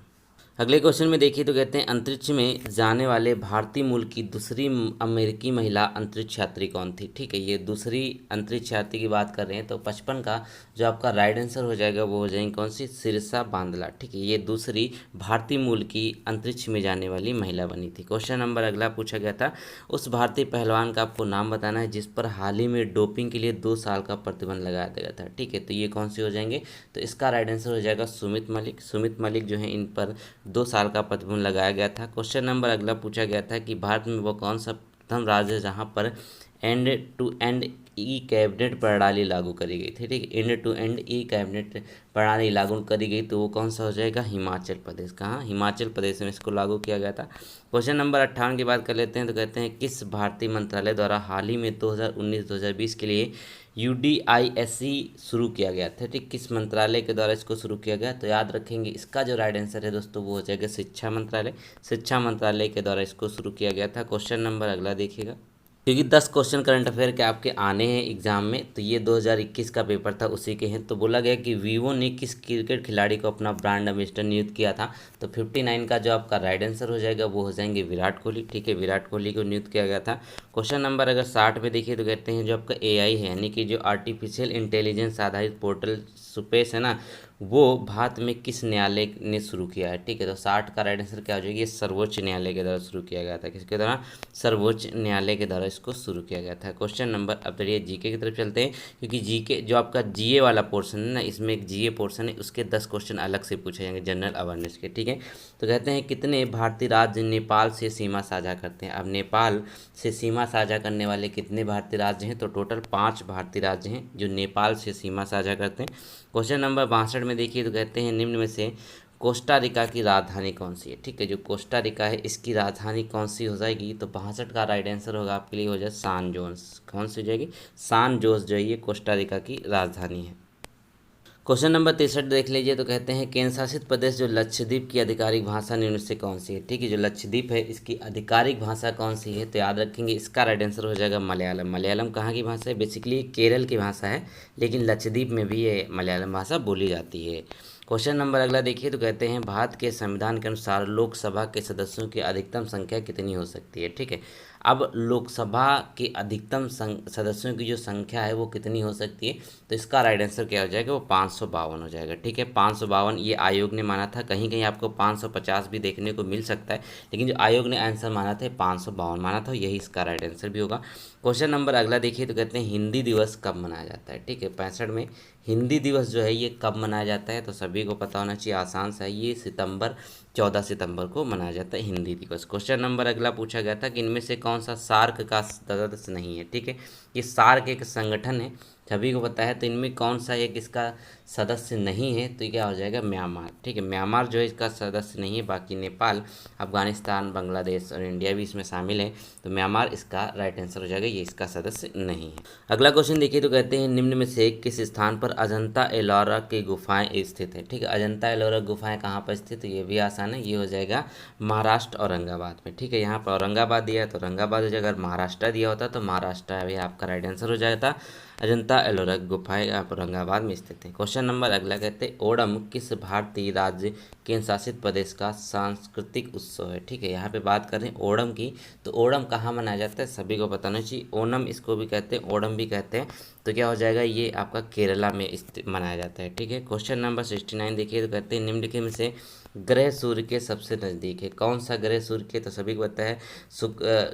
अगले क्वेश्चन में देखिए तो कहते हैं अंतरिक्ष में जाने वाले भारतीय मूल की दूसरी अमेरिकी महिला अंतरिक्ष यात्री कौन थी। ठीक है, ये दूसरी अंतरिक्ष यात्री की बात कर रहे हैं, तो 55 का जो आपका राइट आंसर हो जाएगा वो हो जाएगी कौन सी, सिरसा बांदला। ठीक है, ये दूसरी भारतीय मूल की अंतरिक्ष में जाने वाली महिला बनी थी। क्वेश्चन नंबर अगला पूछा गया था, उस भारतीय पहलवान का आपको नाम बताना है जिस पर हाल ही में डोपिंग के लिए 2 साल का प्रतिबंध लगाया गया था। ठीक है, तो ये कौन सी हो जाएंगे, तो इसका राइट आंसर हो जाएगा सुमित मलिक। सुमित मलिक जो है इन पर 2 साल का प्रतिबंध लगाया गया था। क्वेश्चन नंबर अगला पूछा गया था कि भारत में वो कौन सा प्रथम राज्य है जहां पर end to end e cabinet प्रणाली लागू करी गई थी। ठीक है, end to end e cabinet प्रणाली लागू करी गई, तो वो कौन सा हो जाएगा, हिमाचल प्रदेश। कहाँ, हिमाचल प्रदेश में इसको लागू किया गया था। क्वेश्चन नंबर 58 की बात कर लेते हैं, तो कहते हैं किस भारतीय मंत्रालय द्वारा हाल ही में 2019-2020 के लिए UDISC शुरू किया गया था। ठीक, किस मंत्रालय के द्वारा इसको शुरू किया गया, तो याद रखेंगे इसका जो राइट आंसर है दोस्तों वो हो जाएगा शिक्षा मंत्रालय। शिक्षा मंत्रालय के द्वारा इसको शुरू किया गया था। क्वेश्चन नंबर अगला देखिएगा, क्योंकि 10 क्वेश्चन करंट अफेयर के आपके आने हैं एग्जाम में, तो ये 2021 का पेपर था उसी के हैं। तो बोला गया कि वीवो ने किस क्रिकेट खिलाड़ी को अपना ब्रांड एम्बेसडर नियुक्त किया था, तो 59 का जो आपका राइट आंसर हो जाएगा वो हो जाएंगे विराट कोहली। ठीक है, विराट कोहली को नियुक्त किया गया था। क्वेश्चन नंबर अगर 60 पे देखिए तो कहते हैं जो आपका AI है, यानी कि जो आर्टिफिशियल इंटेलिजेंस आधारित पोर्टल सुपेश है ना, वो भारत में किस न्यायालय ने शुरू किया है। ठीक है, तो 60 का राइट आंसर क्या हो जाएगी, सर्वोच्च न्यायालय के द्वारा शुरू किया गया था। किसके द्वारा, सर्वोच्च न्यायालय के द्वारा इसको शुरू किया गया था। क्वेश्चन नंबर, अब चलिए जीके की तरफ चलते हैं, क्योंकि जीके जो आपका जीए वाला पोर्शन है ना, इसमें एक जीए पोर्शन है, उसके 10 क्वेश्चन अलग से पूछे जाएंगे जनरल अवेयरनेस के। ठीक है, तो कहते हैं कितने भारतीय राज्य नेपाल से सीमा साझा करते हैं। अब नेपाल से सीमा साझा करने वाले कितने भारतीय राज्य हैं, तो टोटल 5 भारतीय राज्य हैं जो नेपाल से सीमा साझा करते हैं। क्वेश्चन नंबर 62 में देखिए तो कहते हैं निम्न में से कोस्टा रिका की राजधानी कौन सी है। ठीक है, जो कोस्टा रिका है इसकी राजधानी कौन सी हो जाएगी, तो 62 का राइट आंसर होगा आपके लिए हो जाए सान जोस। कौन सी हो जाएगी, सान जोस जो है ये कोस्टा रिका की राजधानी है। क्वेश्चन नंबर 63 देख लीजिए, तो कहते हैं केंद्र शासित प्रदेश जो लक्षद्वीप की आधिकारिक भाषा निम्न से कौन सी है। ठीक है, जो लक्षद्वीप है इसकी आधिकारिक भाषा कौन सी है, तो याद रखेंगे इसका राइट आंसर हो जाएगा मलयालम। मलयालम कहाँ की भाषा है, बेसिकली केरल की भाषा है, लेकिन लक्षद्वीप में भी ये मलयालम भाषा बोली जाती है। क्वेश्चन नंबर अगला देखिए, तो कहते हैं भारत के संविधान के अनुसार लोकसभा के सदस्यों की अधिकतम संख्या कितनी हो सकती है। ठीक है, अब लोकसभा के अधिकतम सदस्यों की जो संख्या है वो कितनी हो सकती है, तो इसका राइट आंसर क्या हो जाएगा, वो 552 हो जाएगा। ठीक है, 552 ये आयोग ने माना था, कहीं कहीं आपको 550 भी देखने को मिल सकता है, लेकिन जो आयोग ने आंसर माना था 552 माना था, यही इसका राइट आंसर भी होगा। क्वेश्चन नंबर अगला देखिए, तो कहते हैं हिंदी दिवस कब मनाया जाता है। ठीक है, 65 में हिंदी दिवस जो है ये कब मनाया जाता है, तो सभी को पता होना चाहिए, आसान सा है, ये 14 सितंबर को मनाया जाता है हिंदी दिवस। क्वेश्चन नंबर अगला पूछा गया था कि इनमें से कौन सा सार्क का सदस्य नहीं है। ठीक है, ये सार्क एक संगठन है, सभी को पता है, तो इनमें कौन सा एक इसका सदस्य नहीं है, तो ये क्या हो जाएगा, म्यांमार। ठीक है, म्यांमार जो है इसका सदस्य नहीं है, बाकी नेपाल, अफगानिस्तान, बांग्लादेश और इंडिया भी इसमें शामिल है, तो म्यांमार इसका राइट आंसर हो जाएगा, ये इसका सदस्य नहीं है। अगला क्वेश्चन देखिए, तो कहते हैं निम्न में से किस स्थान पर अजंता एलोरा की गुफाएं स्थित है। ठीक है, अजंता एलोरा गुफाएं कहाँ पर स्थित है, ये भी आसान है, ये हो जाएगा महाराष्ट्र औरंगाबाद में। ठीक है, यहाँ पर औरंगाबाद दिया है तो औरंगाबाद हो जाएगा, अगर महाराष्ट्र दिया होता तो महाराष्ट्र भी आपका राइट आंसर हो जाता। अजंता एलोरा गुफाएं आप औरंगाबाद में स्थित है। क्वेश्चन नंबर अगला कहते हैं ओणम किस भारतीय राज्य केंद्र शासित प्रदेश का सांस्कृतिक उत्सव है। ठीक है, यहाँ पे बात कर रहे हैं ओणम की, तो ओणम कहाँ मनाया जाता है, सभी को बताना चाहिए। ओणम इसको भी कहते हैं, ओणम भी कहते हैं, तो क्या हो जाएगा, ये आपका केरला में मनाया जाता है। ठीक है, क्वेश्चन नंबर 69 देखिए, तो कहते हैं निम्नलिखित में से ग्रह सूर्य के सबसे नज़दीक है। कौन सा ग्रह सूर्य के, तो सभी को पता है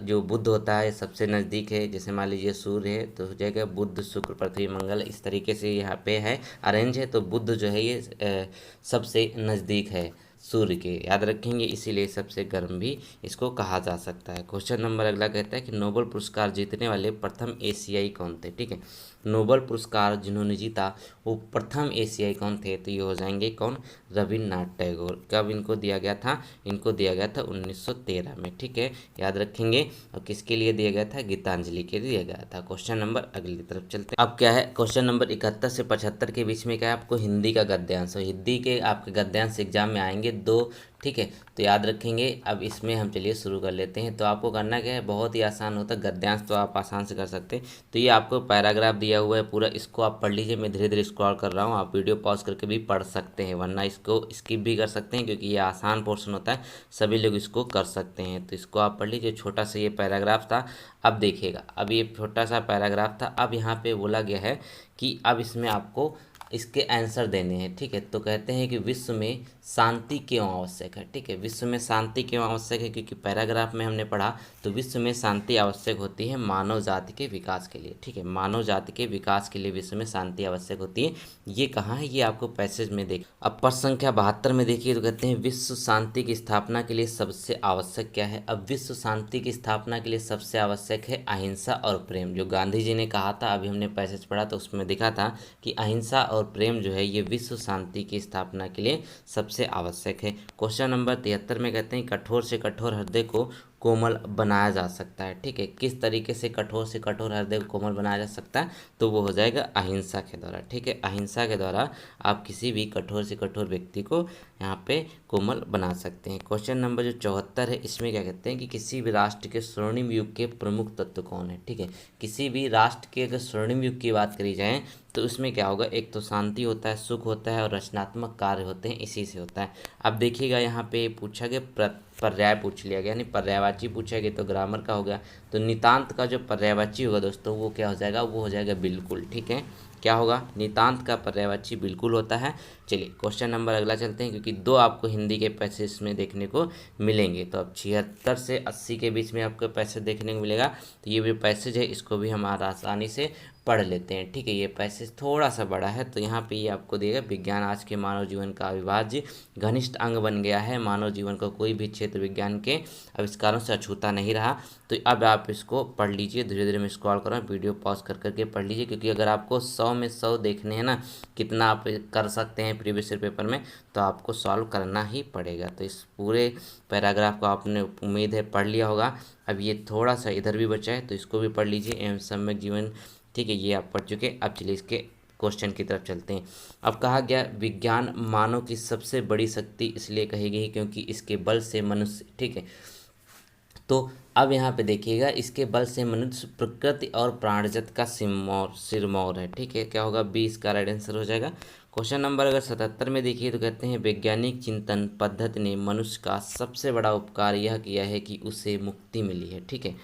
जो बुध होता है सबसे नज़दीक है। जैसे मान लीजिए सूर्य है तो हो जाएगा बुध, शुक्र, पृथ्वी, मंगल, इस तरीके से यहाँ पे है अरेंज है, तो बुध जो है ये सबसे नज़दीक है सूर्य के, याद रखेंगे, इसीलिए सबसे गर्म भी इसको कहा जा सकता है। क्वेश्चन नंबर अगला कहता है कि नोबेल पुरस्कार जीतने वाले प्रथम एशियाई कौन थे। ठीक है, नोबेल पुरस्कार जिन्होंने जीता वो प्रथम एशियाई कौन थे, तो ये हो जाएंगे कौन, रविन्द्रनाथ टैगोर। कब इनको दिया गया था, इनको दिया गया था 1913 में। ठीक है, याद रखेंगे, और किसके लिए दिया गया था, गीतांजलि के लिए दिया गया था। क्वेश्चन नंबर अगली तरफ चलते हैं। अब क्या है, क्वेश्चन नंबर 71 से 75 के बीच में क्या है, आपको हिंदी का गद्यांश, हिंदी के आपके गद्यांश एग्जाम में आएंगे, 2 ठीक है। तो याद रखेंगे। अब इसमें हम चलिए शुरू कर लेते हैं। तो आपको करना क्या है, बहुत ही आसान होता है, गद्यांश तो आप आसान से कर सकते हैं। तो ये आपको पैराग्राफ दिया हुआ है पूरा, इसको आप पढ़ लीजिए। मैं धीरे धीरे स्क्रॉल कर रहा हूँ, आप वीडियो पॉज करके भी पढ़ सकते हैं, वरना इसको स्किप भी कर सकते हैं क्योंकि ये आसान पोर्शन होता है, सभी लोग इसको कर सकते हैं। तो इसको आप पढ़ लीजिए। छोटा सा ये पैराग्राफ था। अब देखिएगा, अब ये छोटा सा पैराग्राफ था। अब यहाँ पे बोला गया है कि अब इसमें आपको इसके आंसर देने हैं। ठीक है। तो कहते हैं कि विश्व में शांति क्यों आवश्यक है। ठीक है, विश्व में शांति क्यों आवश्यक है, क्योंकि पैराग्राफ में हमने पढ़ा तो विश्व में शांति आवश्यक होती है मानव जाति के विकास के लिए। ठीक है, मानव जाति के विकास के लिए विश्व में शांति आवश्यक होती है। ये कहाँ है, ये आपको पैसेज में देख। अब प्रश्न संख्या 72 में देखिए, तो कहते हैं विश्व शांति की स्थापना के लिए सबसे आवश्यक क्या है। अब विश्व शांति की स्थापना के लिए सबसे आवश्यक है अहिंसा और प्रेम। जो गांधी जी ने कहा था, अभी हमने पैसेज पढ़ा तो उसमें दिखा था कि अहिंसा और प्रेम जो है ये विश्व शांति की स्थापना के लिए सबसे आवश्यक है। क्वेश्चन नंबर 73 में कहते हैं कठोर से कठोर हृदय को कोमल बनाया जा सकता है। ठीक है, किस तरीके से कठोर से कठोर हृदय को कोमल बनाया जा सकता है, तो वो हो जाएगा अहिंसा के द्वारा। ठीक है, अहिंसा के द्वारा आप किसी भी कठोर से कठोर व्यक्ति को यहाँ पे कोमल बना सकते हैं। क्वेश्चन नंबर जो 74 है, इसमें क्या कहते हैं कि किसी भी राष्ट्र के स्वर्णिम युग के प्रमुख तत्व कौन है। ठीक है, किसी भी राष्ट्र के अगर स्वर्णिम युग की बात करी जाए तो उसमें क्या होगा, एक तो शांति होता है, सुख होता है और रचनात्मक कार्य होते हैं, इसी से होता है। अब देखिएगा यहाँ पे पूछा गया पर्याय पूछ लिया गया, यानी पर्यायवाची पूछा गया, तो ग्रामर का हो गया। तो नितांत का जो पर्यायवाची होगा दोस्तों वो क्या हो जाएगा, वो हो जाएगा बिल्कुल। ठीक है, क्या होगा, नितांत का पर्यायवाची बिल्कुल होता है। चलिए क्वेश्चन नंबर अगला चलते हैं, क्योंकि दो आपको हिंदी के पैसेज में देखने को मिलेंगे। तो अब 76 से 80 के बीच में आपको पैसेज देखने को मिलेगा। तो ये भी पैसेज है, इसको भी हम आसानी से पढ़ लेते हैं। ठीक है, ये पैसेज थोड़ा सा बड़ा है। तो यहाँ पे ये आपको देगा, विज्ञान आज के मानव जीवन का अविभाज्य घनिष्ठ अंग बन गया है। मानव जीवन का कोई भी क्षेत्र विज्ञान के आविष्कारों से अछूता नहीं रहा। तो अब आप इसको पढ़ लीजिए, धीरे धीरे मैं स्क्रॉल कर रहा हूँ, वीडियो पॉज कर करके पढ़ लीजिए, क्योंकि अगर आपको 100 में 100 देखने हैं ना, कितना आप कर सकते हैं प्रीवियस ईयर पेपर में, तो आपको सॉल्व करना ही पड़ेगा। तो इस पूरे पैराग्राफ को आपने उम्मीद है पढ़ लिया होगा। अब ये थोड़ा सा इधर भी बचा है, तो इसको भी पढ़ लीजिए, एवं सम्यक जीवन। ठीक है, ये आप पढ़ चुके। अब चलिए इसके क्वेश्चन की तरफ चलते हैं। अब कहा गया विज्ञान मानव की सबसे बड़ी शक्ति इसलिए कही गई क्योंकि इसके बल से मनुष्य, ठीक है, तो अब यहाँ पे देखिएगा, इसके बल से मनुष्य प्रकृति और प्राणजत का सिरमौर है। ठीक है, क्या होगा, 20 का राइट आंसर हो जाएगा। क्वेश्चन नंबर अगर 77 में देखिए, तो कहते हैं वैज्ञानिक चिंतन पद्धति ने मनुष्य का सबसे बड़ा उपकार यह किया है कि उसे मुक्ति मिली है। ठीक है,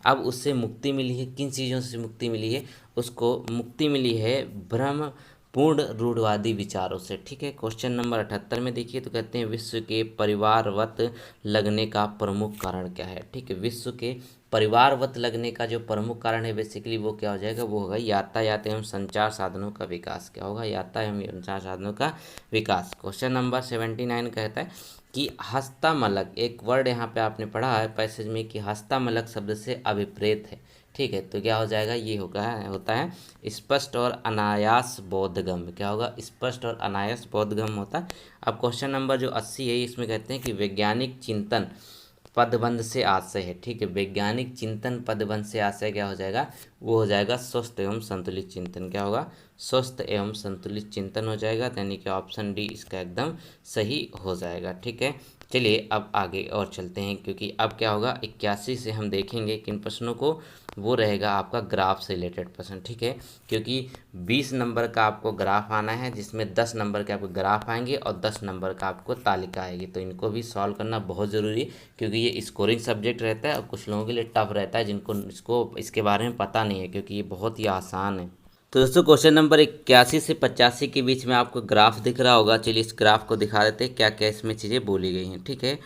अब उससे मुक्ति मिली है, किन चीज़ों से मुक्ति मिली है, उसको मुक्ति मिली है भ्रम पूर्ण रूढ़वादी विचारों से। ठीक है, क्वेश्चन नंबर 78 में देखिए, तो कहते हैं विश्व के परिवारवत लगने का प्रमुख कारण क्या है। ठीक है, विश्व के परिवारवत लगने का जो प्रमुख कारण है बेसिकली वो क्या हो जाएगा, वो होगा यातायात एवं संचार साधनों का विकास। क्या होगा, यातायात एवं संचार साधनों का विकास। क्वेश्चन नंबर 79 कहता है कि हस्तामलक, एक वर्ड यहाँ पे आपने पढ़ा है पैसेज में कि हस्तामलक शब्द से अभिप्रेत है। ठीक है, तो क्या हो जाएगा, ये होता है स्पष्ट और अनायास बोधगम्य। क्या होगा, स्पष्ट और अनायास बोधगम्य होता है। अब क्वेश्चन नंबर जो 80 है, इसमें कहते हैं कि वैज्ञानिक चिंतन पदबंध से आशय है। ठीक है, वैज्ञानिक चिंतन पदबंध से आशय क्या हो जाएगा, वो हो जाएगा स्वस्थ एवं संतुलित चिंतन। क्या होगा, स्वस्थ एवं संतुलित चिंतन हो जाएगा, यानी कि ऑप्शन डी इसका एकदम सही हो जाएगा। ठीक है, चलिए अब आगे और चलते हैं, क्योंकि अब क्या होगा 81 से हम देखेंगे किन प्रश्नों को, वो रहेगा आपका ग्राफ से रिलेटेड प्रश्न। ठीक है, क्योंकि 20 नंबर का आपको ग्राफ आना है, जिसमें 10 नंबर के आपको ग्राफ आएंगे और 10 नंबर का आपको तालिका आएगी। तो इनको भी सॉल्व करना बहुत ज़रूरी है, क्योंकि ये स्कोरिंग सब्जेक्ट रहता है और कुछ लोगों के लिए टफ रहता है, जिनको इसके बारे में पता नहीं है, क्योंकि ये बहुत ही आसान है। तो दोस्तों क्वेश्चन नंबर 81 से 85 के बीच में आपको ग्राफ दिख रहा होगा। चलिए इस ग्राफ को दिखा देते हैं क्या क्या इसमें चीज़ें बोली गई हैं। ठीक है,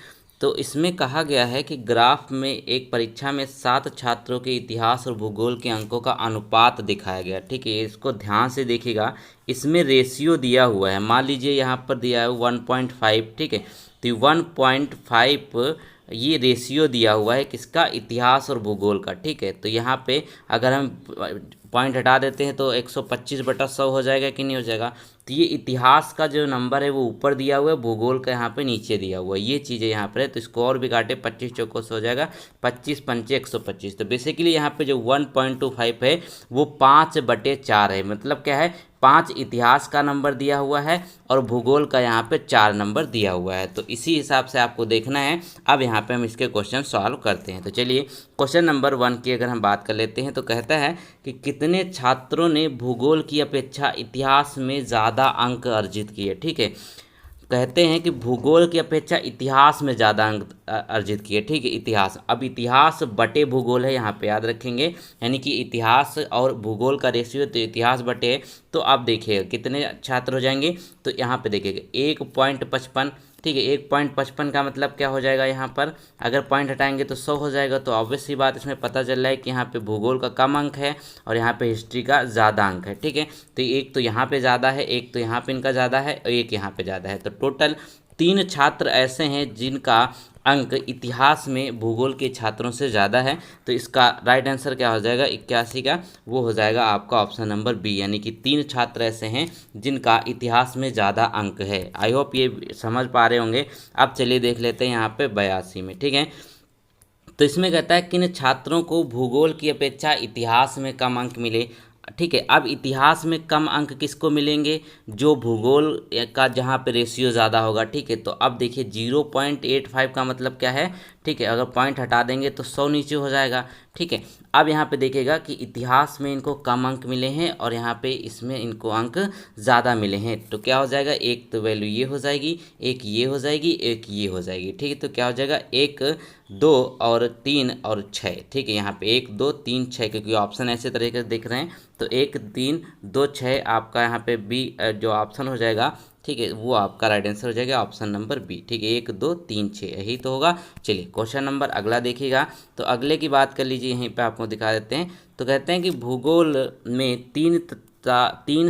तो इसमें कहा गया है कि ग्राफ में एक परीक्षा में 7 छात्रों के इतिहास और भूगोल के अंकों का अनुपात दिखाया गया। ठीक है, इसको ध्यान से देखिएगा, इसमें रेशियो दिया हुआ है। मान लीजिए यहाँ पर दिया है 1.5। ठीक है, तो 1.5 ये रेशियो दिया हुआ है किसका, इतिहास और भूगोल का। ठीक है, तो यहाँ पे अगर हम पॉइंट हटा देते हैं तो 125/100 हो जाएगा कि नहीं हो जाएगा। तो ये इतिहास का जो नंबर है वो ऊपर दिया हुआ है, भूगोल का यहाँ पे नीचे दिया हुआ है, ये चीज़ें यहाँ पर है। तो इसको और भी काटे 25 चौकों से हो जाएगा 25 पंचे 125। तो बेसिकली यहाँ पे जो 1.25 है वो 5/4 है। मतलब क्या है, 5 इतिहास का नंबर दिया हुआ है और भूगोल का यहाँ पे 4 नंबर दिया हुआ है। तो इसी हिसाब से आपको देखना है। अब यहाँ पे हम इसके क्वेश्चन सॉल्व करते हैं। तो चलिए क्वेश्चन नंबर 1 की अगर हम बात कर लेते हैं तो कहता है कि कितने छात्रों ने भूगोल की अपेक्षा इतिहास में ज़्यादा अंक अर्जित किए। ठीक है, कहते हैं कि भूगोल की अपेक्षा इतिहास में ज़्यादा अंक अर्जित किए। ठीक है, इतिहास, अब इतिहास बटे भूगोल है, यहाँ पे याद रखेंगे, यानी कि इतिहास और भूगोल का रेशियो तो इतिहास बटे। तो आप देखिएगा कितने छात्र हो जाएंगे, तो यहाँ पे देखिएगा 1.55। ठीक है, 1.55 का मतलब क्या हो जाएगा, यहाँ पर अगर पॉइंट हटाएंगे तो 100 हो जाएगा। तो ऑब्वियस सी बात इसमें पता चल रहा है कि यहाँ पे भूगोल का कम अंक है और यहाँ पे हिस्ट्री का ज़्यादा अंक है। ठीक है, तो एक तो यहाँ पे ज़्यादा है, एक तो यहाँ पे इनका ज़्यादा है और एक यहाँ पे ज़्यादा है। तो टोटल 3 छात्र ऐसे हैं जिनका अंक इतिहास में भूगोल के छात्रों से ज़्यादा है। तो इसका राइट आंसर क्या हो जाएगा 81 का, वो हो जाएगा आपका ऑप्शन नंबर बी, यानी कि 3 छात्र ऐसे हैं जिनका इतिहास में ज़्यादा अंक है। आई होप ये समझ पा रहे होंगे। अब चलिए देख लेते हैं यहाँ पे 82 में। ठीक है, तो इसमें कहता है किन छात्रों को भूगोल की अपेक्षा इतिहास में कम अंक मिले। ठीक है, अब इतिहास में कम अंक किसको मिलेंगे, जो भूगोल का जहाँ पे रेशियो ज़्यादा होगा। ठीक है, तो अब देखिए 0.85 का मतलब क्या है। ठीक है, अगर पॉइंट हटा देंगे तो 100 नीचे हो जाएगा। ठीक है, अब यहाँ पे देखिएगा कि इतिहास में इनको कम अंक मिले हैं और यहाँ पे इसमें इनको अंक ज़्यादा मिले हैं। तो क्या हो जाएगा, एक तो वैल्यू ये हो जाएगी, एक ये हो जाएगी, एक ये हो जाएगी। ठीक है, तो क्या हो जाएगा 1 2 और 3 और 6। ठीक है, यहाँ पे 1 2 3 6, क्योंकि ऑप्शन ऐसे तरीके से दिख रहे हैं। तो 1 3 2 6 आपका यहाँ पे बी जो ऑप्शन हो जाएगा। ठीक है, वो आपका राइट आंसर हो जाएगा ऑप्शन नंबर बी। ठीक है, 1 2 3 6 यही तो होगा। चलिए क्वेश्चन नंबर अगला देखिएगा। तो अगले की बात कर लीजिए, यहीं पे आपको दिखा देते हैं। तो कहते हैं कि भूगोल में 3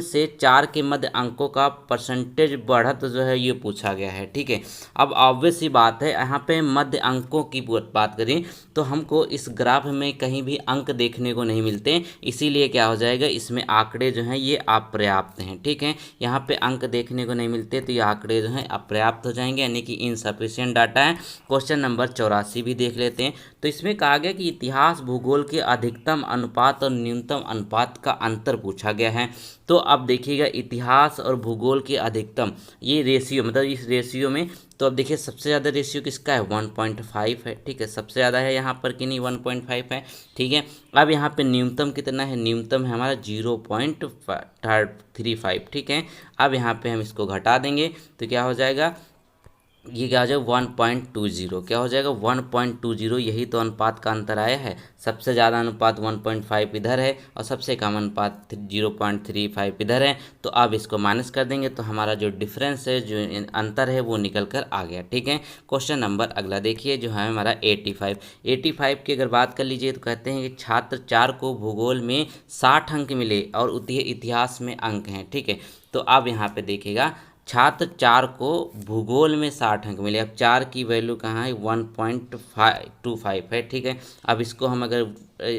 से 4 के मध्य अंकों का परसेंटेज बढ़त जो है ये पूछा गया है। ठीक है, अब ऑब्वियस सी बात है, यहाँ पे मध्य अंकों की बात करें तो हमको इस ग्राफ में कहीं भी अंक देखने को नहीं मिलते, इसीलिए क्या हो जाएगा, इसमें आंकड़े जो हैं ये अपर्याप्त हैं। ठीक है, यहाँ पे अंक देखने को नहीं मिलते तो ये आंकड़े जो हैं अपर्याप्त हो जाएंगे, यानी कि इनसफिशिएंट डाटा है। क्वेश्चन नंबर 84 भी देख लेते हैं। तो इसमें कहा गया कि इतिहास भूगोल के अधिकतम अनुपात और न्यूनतम अनुपात का अंतर पूछा गया है। तो अब देखिएगा इतिहास और भूगोल के अधिकतम ये रेशियो, मतलब इस रेशियो में, तो अब देखिए सबसे ज़्यादा रेशियो किसका है, 1.5 है। ठीक है, सबसे ज़्यादा है यहाँ पर कि नहीं, 1.5 है। ठीक है, अब यहाँ पे न्यूनतम कितना है, न्यूनतम है हमारा 0.35। ठीक है, अब यहाँ पे हम इसको घटा देंगे तो क्या हो जाएगा, ये क्या हो जाएगा 1.20, क्या हो जाएगा 1.20। यही तो अनुपात का अंतर आया है। सबसे ज़्यादा अनुपात 1.5 इधर है और सबसे कम अनुपात 0.35 इधर है। तो अब इसको माइनस कर देंगे तो हमारा जो डिफरेंस है, जो अंतर है, वो निकल कर आ गया। ठीक है, क्वेश्चन नंबर अगला देखिए जो है हमारा 85 की अगर बात कर लीजिए तो कहते हैं कि छात्र 4 को भूगोल में 60 अंक मिले और इतिहास में अंक हैं। ठीक है, तो अब यहाँ पे देखिएगा छात्र 4 को भूगोल में 60 अंक मिले। अब 4 की वैल्यू कहाँ है, 1.25 है। ठीक है, अब इसको हम अगर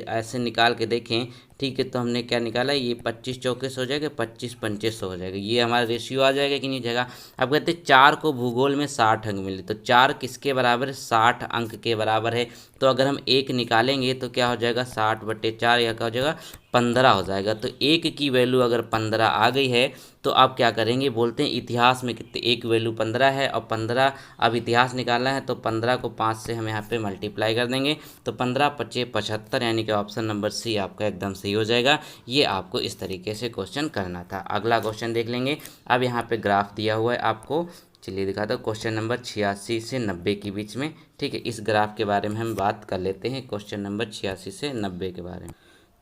ऐसे निकाल के देखें, ठीक है, तो हमने क्या निकाला, ये 25 चौके हो जाएगा, 25 पंचे 100 हो जाएगा, ये हमारा रेशियो आ जाएगा कि नहीं जाएगा। अब कहते हैं 4 को भूगोल में 60 अंक मिले, तो 4 किसके बराबर है, 60 अंक के बराबर है। तो अगर हम 1 निकालेंगे तो क्या हो जाएगा, 60/4 या क्या हो जाएगा 15 हो जाएगा। तो 1 की वैल्यू अगर 15 आ गई है तो आप क्या करेंगे, बोलते हैं इतिहास में कितने, 1 वैल्यू 15 है और 15 अब इतिहास निकालना है तो 15 को 5 से हम यहाँ पे मल्टीप्लाई कर देंगे तो 15 × 5 = 75, यानी कि ऑप्शन नंबर सी आपका एकदम सही हो जाएगा। ये आपको इस तरीके से क्वेश्चन करना था। अगला क्वेश्चन देख लेंगे। अब यहाँ पे ग्राफ दिया हुआ है आपको, चलिए दिखाता हूँ, क्वेश्चन नंबर 86 से 90 के बीच में। ठीक है, इस ग्राफ के बारे में हम बात कर लेते हैं, क्वेश्चन नंबर 86 से 90 के बारे में।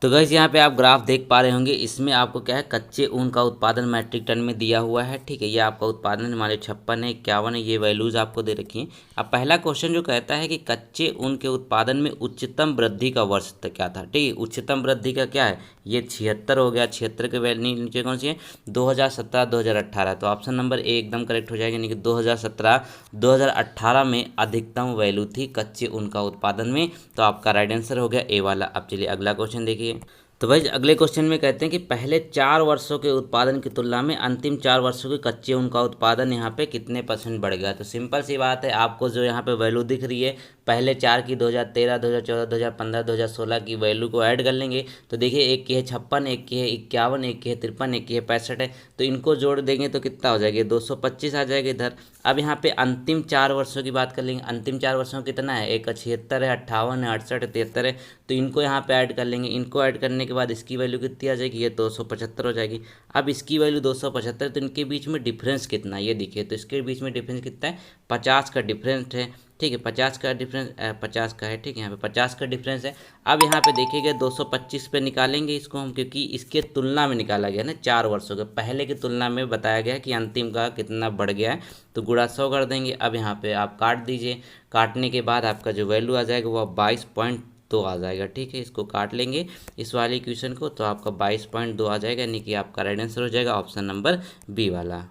तो गाइस यहाँ पे आप ग्राफ देख पा रहे होंगे, इसमें आपको क्या है, कच्चे ऊन का उत्पादन मैट्रिक टन में दिया हुआ है। ठीक है, ये आपका उत्पादन हमारे 56 है, 51 है, ये वैल्यूज़ आपको दे रखी हैं। अब पहला क्वेश्चन जो कहता है कि कच्चे ऊन के उत्पादन में उच्चतम वृद्धि का वर्ष क्या था। ठीक है, उच्चतम वृद्धि का क्या है, ये 76 हो गया। 76 के वैल्यू नीचे कौन सी है, 2017 2018, तो ऑप्शन नंबर ए एकदम करेक्ट हो जाएगा, यानी कि 2017 2018 में अधिकतम वैल्यू थी कच्चे ऊन का उत्पादन में। तो आपका राइट आंसर हो गया ए वाला। अब चलिए अगला क्वेश्चन देखिए। तो भाई अगले क्वेश्चन में कहते हैं कि पहले 4 वर्षों के उत्पादन की तुलना में अंतिम 4 वर्षों के कच्चे ऊन का उत्पादन यहाँ पे कितने % बढ़ गया। तो सिंपल सी बात है, आपको जो यहाँ पे वैल्यू दिख रही है पहले 4 की 2013, 2014, 2015, 2016 की वैल्यू को ऐड कर लेंगे तो देखिए एक की है 56, एक की है 51, एक की है 53, एक की है 65 है। तो इनको जोड़ देंगे तो कितना हो जाएगा, 225 आ जाएगा इधर। अब यहाँ पे अंतिम 4 वर्षों की बात कर लेंगे। अंतिम 4 वर्षों कितना है, एक 76 है, 58 है, 68 है, 73 है। तो इनको यहाँ पे ऐड कर लेंगे। इनको ऐड करने के बाद इसकी वैल्यू कितनी आ जाएगी, ये 275 हो जाएगी। अब इसकी वैल्यू 275, तो इनके बीच में डिफरेंस कितना है ये देखिए। तो इसके बीच में डिफरेंस कितना है, 50 का डिफरेंस है। ठीक है, 50 का डिफरेंस 50 का है। ठीक है, यहाँ पे 50 का डिफरेंस है। अब यहाँ पे देखिएगा 225 पे निकालेंगे इसको हम, क्योंकि इसके तुलना में निकाला गया ना 4 वर्षों के पहले की तुलना में बताया गया कि अंतिम का कितना बढ़ गया है। तो गुणा 100 कर देंगे। अब यहाँ पे आप काट दीजिए। काटने के बाद आपका जो वैल्यू आ जाएगा वो 22.2 आ जाएगा। ठीक है, इसको काट लेंगे इस वाले इक्वेशन को, तो आपका 22.2 आ जाएगा, यानी कि आपका राइट आंसर हो जाएगा ऑप्शन नंबर बी वाला।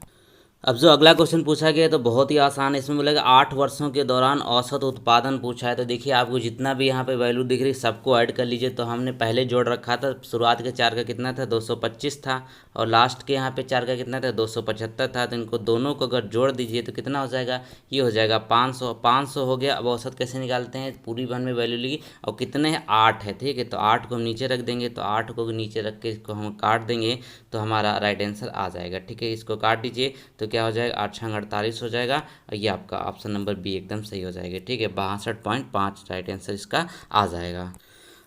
अब जो अगला क्वेश्चन पूछा गया है तो बहुत ही आसान है। इसमें बोलेगा 8 वर्षों के दौरान औसत उत्पादन पूछा है। तो देखिए आपको जितना भी यहाँ पे वैल्यू दिख रही है सबको ऐड कर लीजिए। तो हमने पहले जोड़ रखा था, शुरुआत के 4 का कितना था, 225 था, और लास्ट के यहाँ पे 4 का कितना था, 275 था। तो इनको दोनों को अगर जोड़ दीजिए तो कितना हो जाएगा, ये हो जाएगा 500। 500 हो गया। अब औसत कैसे निकालते हैं, पूरी वन में वैल्यू ली और कितने हैं, 8 है। ठीक है, तो 8 को हम नीचे रख देंगे। तो 8 को नीचे रख के इसको हम काट देंगे तो हमारा राइट आंसर आ जाएगा। ठीक है, इसको काट दीजिए तो क्या हो जाएगा, 8 छंग 48 हो जाएगा। और ये आपका ऑप्शन नंबर बी एकदम सही हो जाएगा। ठीक है, 62.5 राइट आंसर इसका आ जाएगा।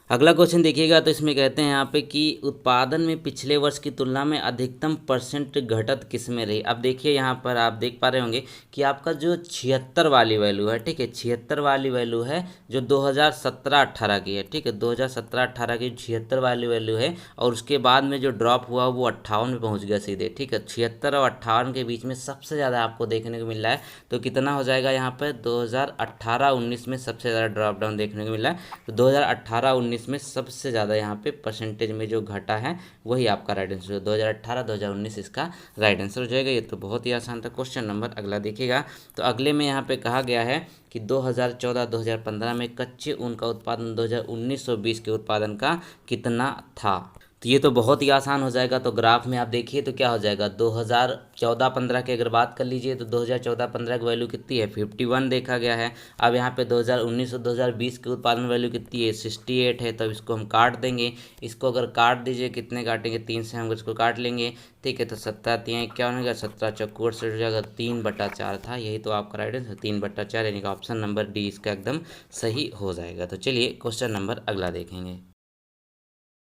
अगला क्वेश्चन देखिएगा, तो इसमें कहते हैं यहाँ पे कि उत्पादन में पिछले वर्ष की तुलना में अधिकतम % घटत किस में रही। अब देखिए यहाँ पर आप देख पा रहे होंगे कि आपका जो 76 वाली वैल्यू है, ठीक है, 76 वाली वैल्यू है जो 2017-18 की है। ठीक है, 2017-18 की 76 वाली वैल्यू है, और उसके बाद में जो ड्रॉप हुआ वो 58 में पहुँच गया सीधे। ठीक है, 76 और 58 के बीच में सबसे ज़्यादा आपको देखने को मिल रहा है। तो कितना हो जाएगा यहाँ पर, 2018-19 में सबसे ज़्यादा ड्रॉप डाउन देखने को मिला है। तो 2018-19 में सबसे ज़्यादा यहाँ पे % में जो घटा है वही आपका राइट आंसर है। 2018-2019 इसका राइट आंसर हो जाएगा। ये तो बहुत ही आसान था। क्वेश्चन नंबर अगला देखिएगा, तो अगले में यहाँ पे कहा गया है कि 2014-2015 में कच्चे ऊन का उत्पादन 2019-20 के उत्पादन का कितना था। तो ये तो बहुत ही आसान हो जाएगा। तो ग्राफ में आप देखिए तो क्या हो जाएगा, 2014-15 की अगर बात कर लीजिए तो 2014-15 की वैल्यू कितनी है, 51 देखा गया है। अब यहाँ पे 2019 और 2020 के उत्पादन वैल्यू कितनी है, 68 है। तो इसको हम काट देंगे। इसको अगर काट दीजिए, कितने काटेंगे, 3 से हम इसको काट लेंगे। ठीक है, तो 7 क्या होगा, 17 चौक से हो जाएगा, 3/4 था। यही तो आपका राइट आंसर 3/4, यानी कि ऑप्शन नंबर डी इसका एकदम सही हो जाएगा। तो चलिए क्वेश्चन नंबर अगला देखेंगे।